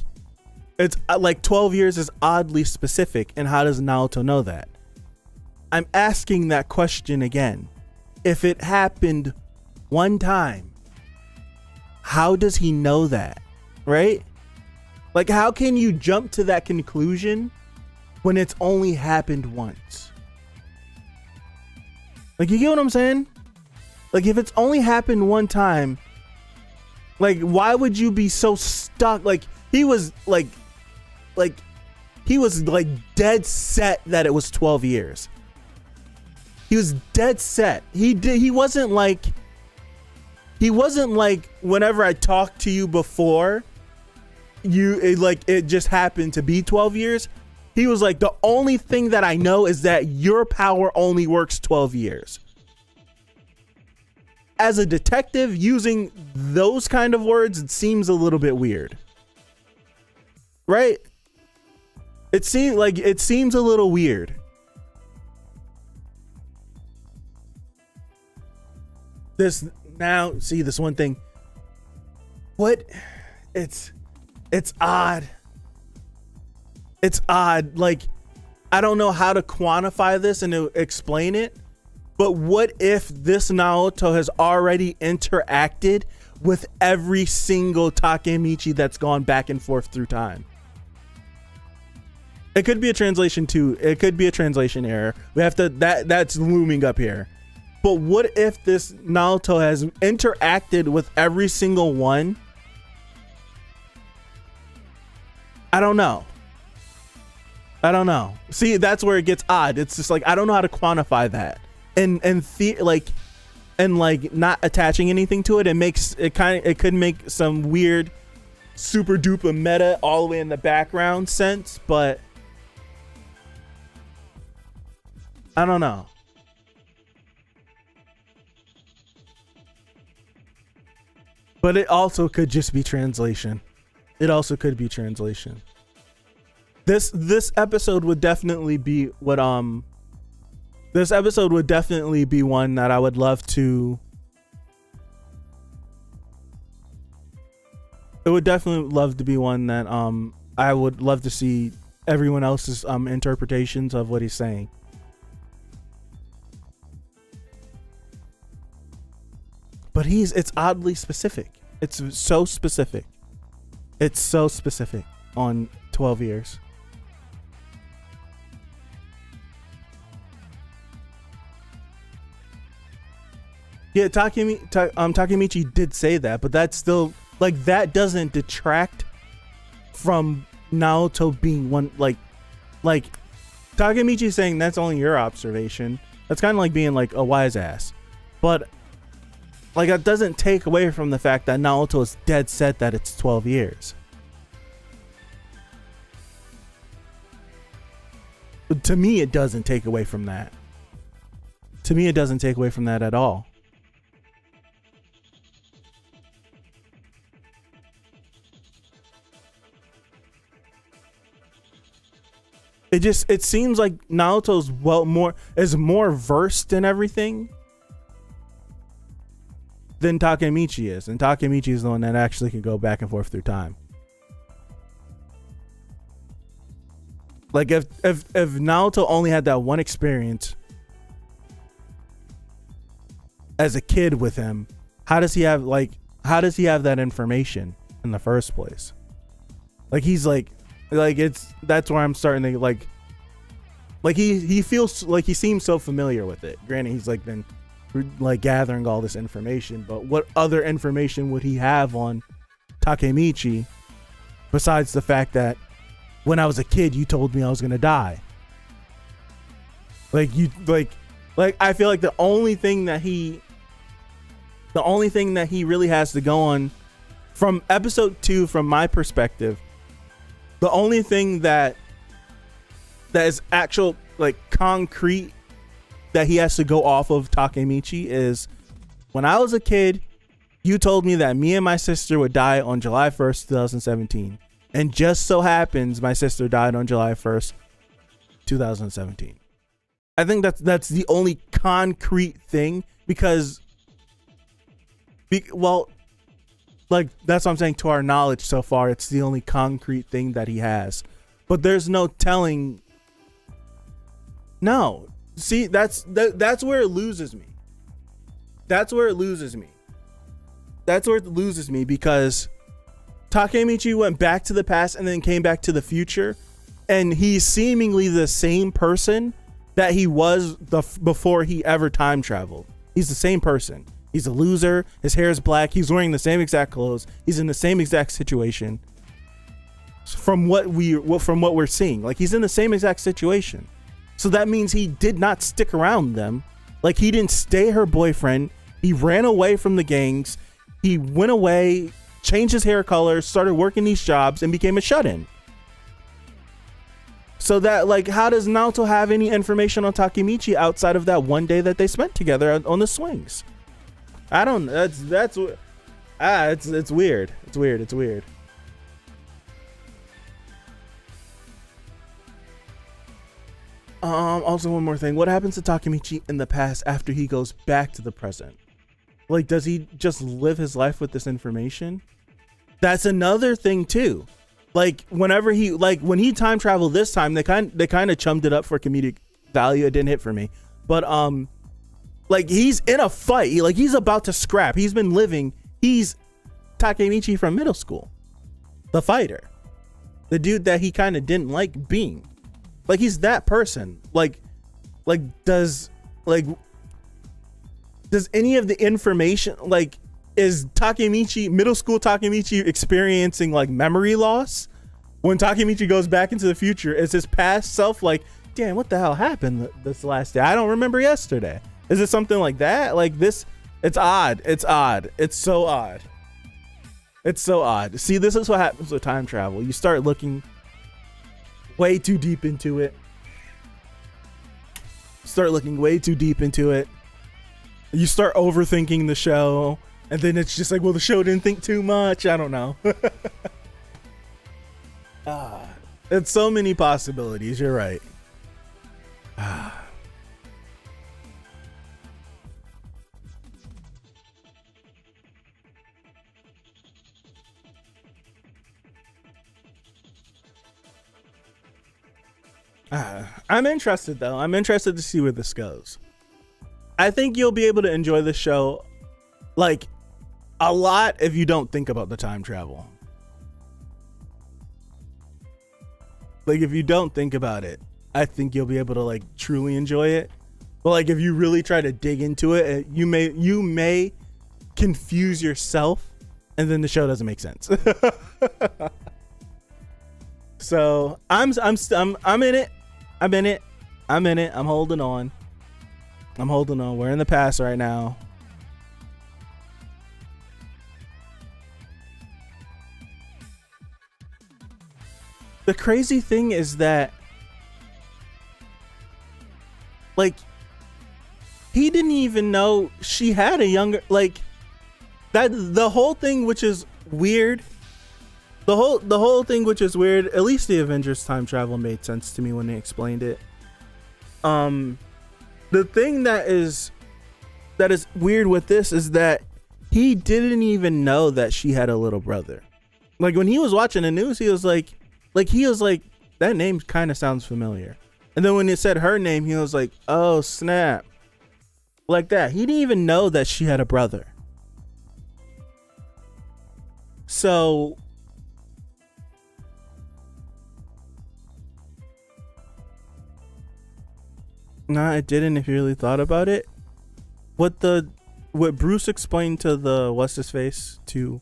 it's like 12 years is oddly specific, and how does Naoto know that? I'm asking that question again. If it happened one time, how does he know that? Right? Like, how can you jump to that conclusion when it's only happened once? Like, you get what I'm saying? Like, if it's only happened one time, like, why would you be so stuck? Like, he was dead set that it was 12 years. He was dead set. He wasn't like whenever I talked to you before, it just happened to be 12 years. He was like, the only thing that I know is that your power only works 12 years. As a detective, using those kind of words, it seems a little bit weird. Right? It seems a little weird. This one thing. What? It's odd. It's odd. Like, I don't know how to quantify this and to explain it, but what if this Naoto has already interacted with every single Takemichi that's gone back and forth through time? It could be a translation too. It could be a translation error. We have to, that's looming up here. But what if this Naoto has interacted with every single one? I don't know. See, that's where it gets odd. It's just like, I don't know how to quantify that. And not attaching anything to it. It could make some weird super duper meta all the way in the background sense, but I don't know. But it also could just be translation. This episode would definitely be what this episode would definitely be one that I would love to. It would definitely love to be one that I would love to see everyone else's interpretations of what he's saying. But it's oddly specific. It's so specific. It's so specific on 12 years. Yeah, Takemichi did say that, but that's still, like, that doesn't detract from Naoto being one, like Takemichi saying that's only your observation. That's kind of like being like a wise ass. But like, that doesn't take away from the fact that Naoto is dead set that it's 12 years. To me, it doesn't take away from that. To me, it doesn't take away from that at all. It seems like Naoto's is more versed in everything than Takemichi is, and Takemichi is the one that actually can go back and forth through time. Like, if Naoto only had that one experience as a kid with him, how does he have that information in the first place? Like he's like that's where I'm starting to like he feels like he seems so familiar with it. Granted, he's like been like gathering all this information, but what other information would he have on Takemichi besides the fact that when I was a kid you told me I was gonna die? Like you like I feel like the only thing that he really has to go on from episode 2, from my perspective, the only thing that is actual like concrete that he has to go off of Takemichi is, when I was a kid, you told me that me and my sister would die on July 1st, 2017. And just so happens my sister died on July 1st, 2017. I think that's the only concrete thing, because like that's what I'm saying, to our knowledge so far, it's the only concrete thing that he has. But there's no telling. No. See, that's where it loses me. That's where it loses me. Because Takemichi went back to the past and then came back to the future, and he's seemingly the same person that he was before he ever time traveled. He's the same person. He's a loser. His hair is black. He's wearing the same exact clothes. He's in the same exact situation. From what we're seeing, like he's in the same exact situation. So that means he did not stick around them. Like he didn't stay her boyfriend. He ran away from the gangs. He went away, changed his hair color, started working these jobs, and became a shut-in. So that, like, how does Naoto have any information on Takemichi outside of that one day that they spent together on the swings? I don't. It's weird. It's weird. Also, one more thing. What happens to Takemichi in the past after he goes back to the present? Like, does he just live his life with this information? That's another thing too. Like, when he time traveled this time, they kind of chummed it up for comedic value. It didn't hit for me, but like he's in a fight. He's about to scrap. He's Takemichi from middle school, the fighter, the dude that he kind of didn't like being. Like, he's that person. Does any of the information, like, is middle school Takemichi experiencing like memory loss? When Takemichi goes back into the future, is his past self like, damn, what the hell happened this last day? I don't remember yesterday. Is it something like that? Like this, it's odd. It's so odd. See, this is what happens with time travel. You start looking way too deep into it. You start overthinking the show, and then it's just like, well, the show didn't think too much. I don't know. It's so many possibilities. You're right. I'm interested though. I'm interested to see where this goes. I think you'll be able to enjoy the show like a lot if you don't think about the time travel. Like, if you don't think about it, I think you'll be able to like truly enjoy it. But like, if you really try to dig into it, you may confuse yourself, and then the show doesn't make sense. So I'm in it. I'm holding on. We're in the past right now. The crazy thing is that, like, he didn't even know she had a younger, like, that the whole thing, which is weird. The whole thing, which is weird, at least the Avengers time travel made sense to me when they explained it. The thing that is weird with this is that he didn't even know that she had a little brother. Like, when he was watching the news, he was like, that name kind of sounds familiar. And then when it said her name, he was like, oh snap. Like that. He didn't even know that she had a brother. So Nah, it didn't. If you really thought about it, what Bruce explained to the what's his face to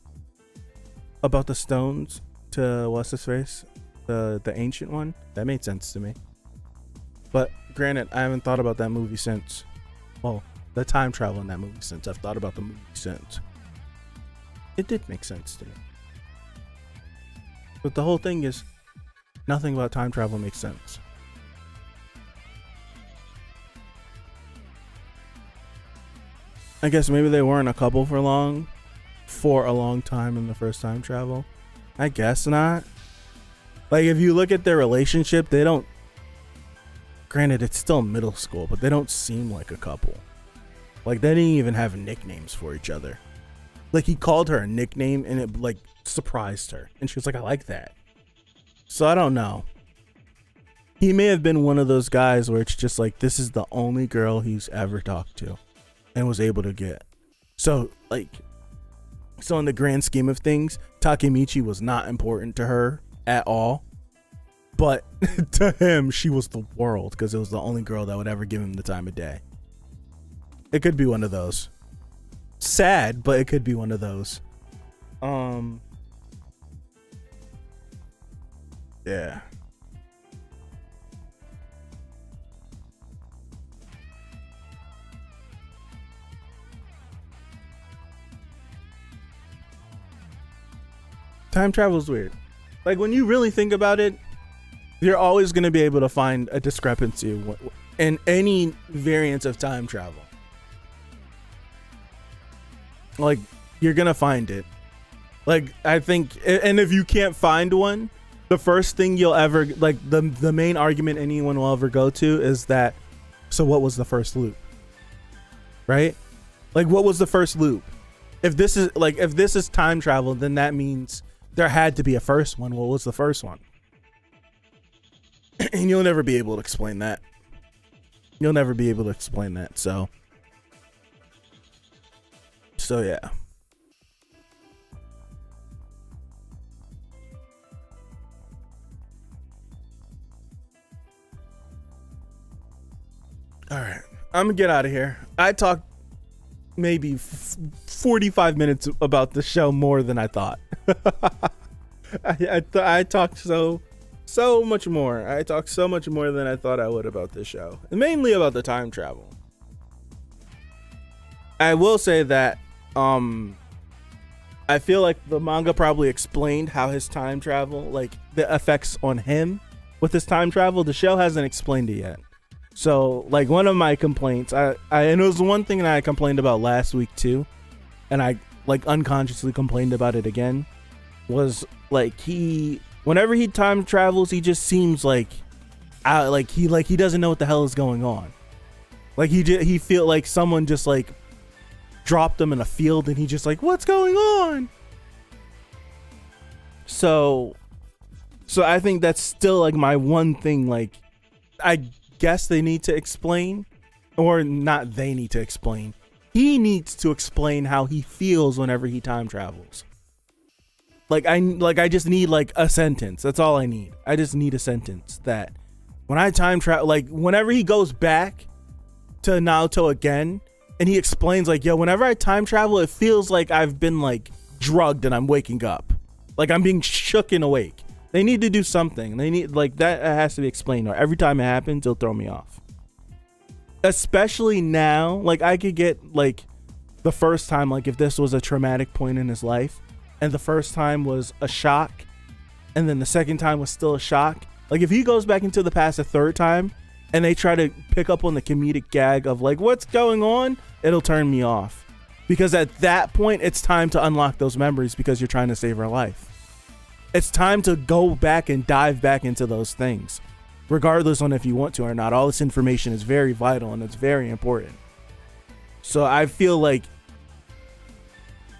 about the stones to what's his face, the ancient one, that made sense to me. But granted, I haven't thought about that movie since. Well, the time travel in that movie since. I've thought about the movie since. It did make sense to me. But the whole thing is, nothing about time travel makes sense. I guess maybe they weren't a couple for a long time in the first time travel. I guess not. Like, if you look at their relationship, they don't, granted it's still middle school, but they don't seem like a couple. Like, they didn't even have nicknames for each other. Like, he called her a nickname and it like surprised her, and she was like, I like that. So I don't know. He may have been one of those guys where it's just like, this is the only girl he's ever talked to and was able to get. So like, so in the grand scheme of things, Takemichi was not important to her at all, but to him she was the world because it was the only girl that would ever give him the time of day. It could be one of those. Sad, but it could be one of those. Yeah. Time travel is weird. Like, when you really think about it, you're always going to be able to find a discrepancy in any variance of time travel. Like, you're going to find it. Like, I think, and if you can't find one, the first thing you'll ever, like, the main argument anyone will ever go to is that, so what was the first loop? Right? Like, what was the first loop? If this is time travel, then that means there had to be a first one. What was the first one? And you'll never be able to explain that. You'll never be able to explain that. So yeah. All right, I'm gonna get out of here. I talked maybe 45 minutes about the show more than I thought. I talked so much more. I talked so much more than I thought I would about this show, and mainly about the time travel. I will say that I feel like the manga probably explained how his time travel, like the effects on him with his time travel. The show hasn't explained it yet. So, like, one of my complaints, and it was the one thing that I complained about last week too, and I like unconsciously complained about it again, was like whenever he time travels, he just seems like he doesn't know what the hell is going on. Like he feel like someone just like dropped him in a field and he just like, what's going on? So I think that's still like my one thing. Like, I guess they need to explain, or not, they need to explain. He needs to explain how he feels whenever he time travels. I just need like a sentence. That's all I need. I just need a sentence that when I time travel, like whenever he goes back to Naoto again and he explains like, yo, whenever I time travel, it feels like I've been like drugged and I'm waking up. Like I'm being shook and awake. They need to do something. They need, like, that has to be explained, or every time it happens, it'll throw me off. Especially now, like, I could get like the first time, like if this was a traumatic point in his life and the first time was a shock and then the second time was still a shock. Like, if he goes back into the past a third time and they try to pick up on the comedic gag of like, what's going on? It'll turn me off, because at that point it's time to unlock those memories because you're trying to save her life. It's time to go back and dive back into those things, regardless on if you want to or not. All this information is very vital and it's very important. So I feel like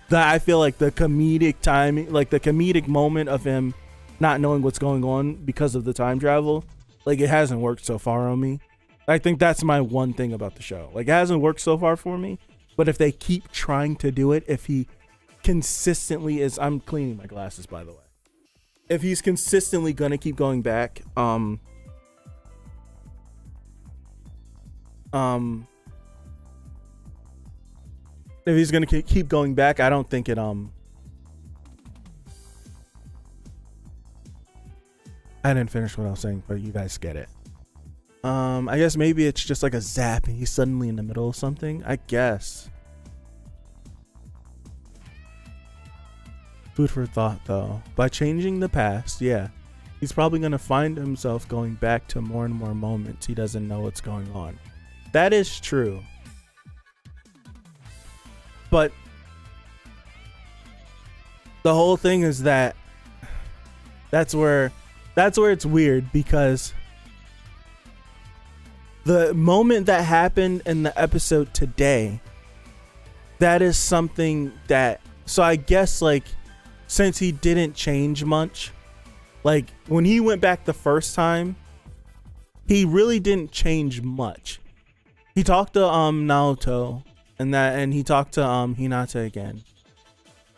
the comedic timing, like the comedic moment of him not knowing what's going on because of the time travel, like, it hasn't worked so far on me. I think that's my one thing about the show. Like, it hasn't worked so far for me, but if they keep trying to do it, if he consistently is, I'm cleaning my glasses, by the way. If he's consistently gonna keep going back, if he's gonna keep going back, I don't think it I didn't finish what I was saying, but you guys get it. I guess maybe it's just like a zap and he's suddenly in the middle of something. I guess. Food for thought, though. By changing the past, yeah, he's probably gonna find himself going back to more and more moments he doesn't know what's going on. That is true. But the whole thing is that that's where it's weird, because the moment that happened in the episode today, that is something that, so I guess, like, since he didn't change much, like when he went back the first time, he really didn't change much. He talked to Naoto and he talked to Hinata again.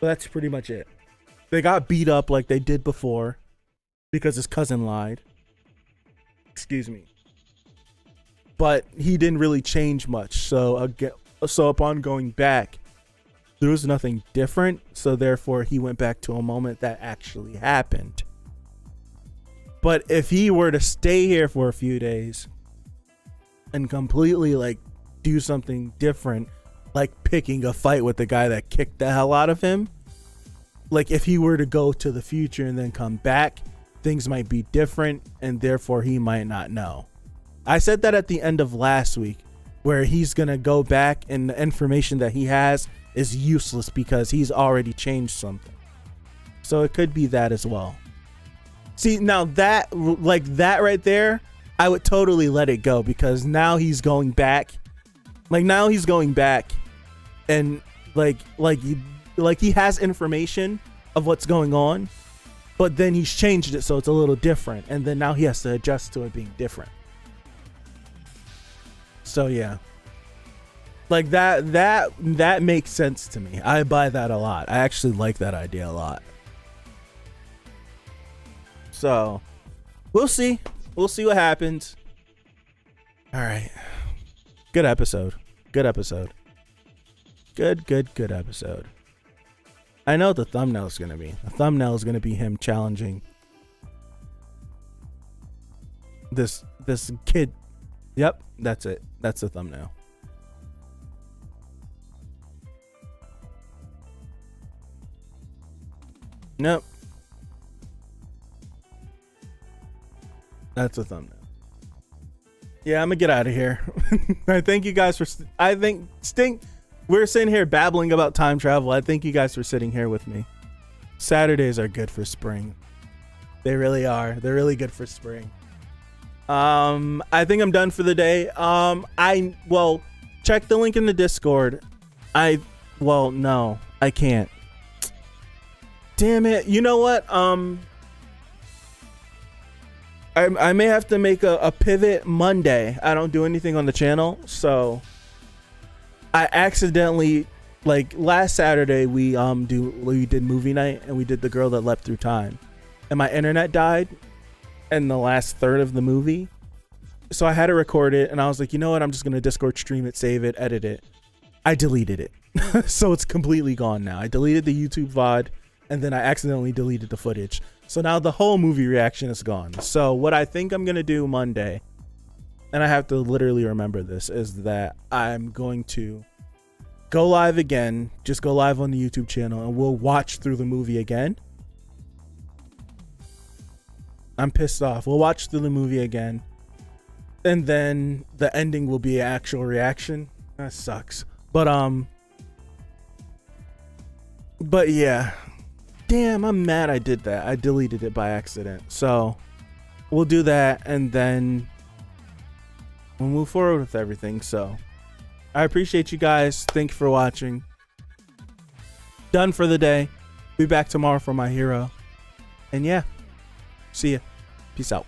But that's pretty much it. They got beat up like they did before because his cousin lied. Excuse me. But he didn't really change much. So upon going back, there was nothing different. So therefore, he went back to a moment that actually happened. But if he were to stay here for a few days and completely like do something different, like picking a fight with the guy that kicked the hell out of him, like if he were to go to the future and then come back, things might be different, and therefore he might not know. I said that at the end of last week, where he's gonna go back and the information that he has is useless because he's already changed something. So it could be that as well. See, now that, like that right there, I would totally let it go, because now he's going back. Like now he's going back and like he has information of what's going on, but then he's changed it so it's a little different, and then now he has to adjust to it being different. So yeah, like that makes sense to me. I buy that a lot. I actually like that idea a lot. So we'll see what happens. All right, good episode. Good episode. Good episode. I know what the thumbnail is gonna be. The thumbnail is gonna be him challenging this kid. Yep, that's it. That's the thumbnail. Nope. That's a thumbnail. Yeah, I'm gonna get out of here. I thank you guys for. We're sitting here babbling about time travel. I thank you guys for sitting here with me. Saturdays are good for spring. They really are. They're really good for spring. I think I'm done for the day. Check the link in the Discord. No, I can't. Damn it. You know what? I may have to make a pivot Monday. I don't do anything on the channel, so I accidentally, like last Saturday we did movie night and we did The Girl That Leapt Through Time, and my internet died in the last third of the movie, so I had to record it, and I was like, you know what, I'm just gonna Discord stream it, save it, edit it. I deleted it. So it's completely gone now. I deleted the YouTube VOD, and then I accidentally deleted the footage. So now the whole movie reaction is gone. So what I think I'm gonna do Monday, and I have to literally remember this, is that I'm going to go live again, just go live on the YouTube channel, and we'll watch through the movie again. I'm pissed off. We'll watch through the movie again, and then the ending will be an actual reaction. That sucks. But yeah. Damn, I'm mad I did that. I deleted it by accident. So we'll do that, and then we'll move forward with everything. So I appreciate you guys. Thank you for watching. Done for the day. Be back tomorrow for My Hero. And yeah, see ya. Peace out.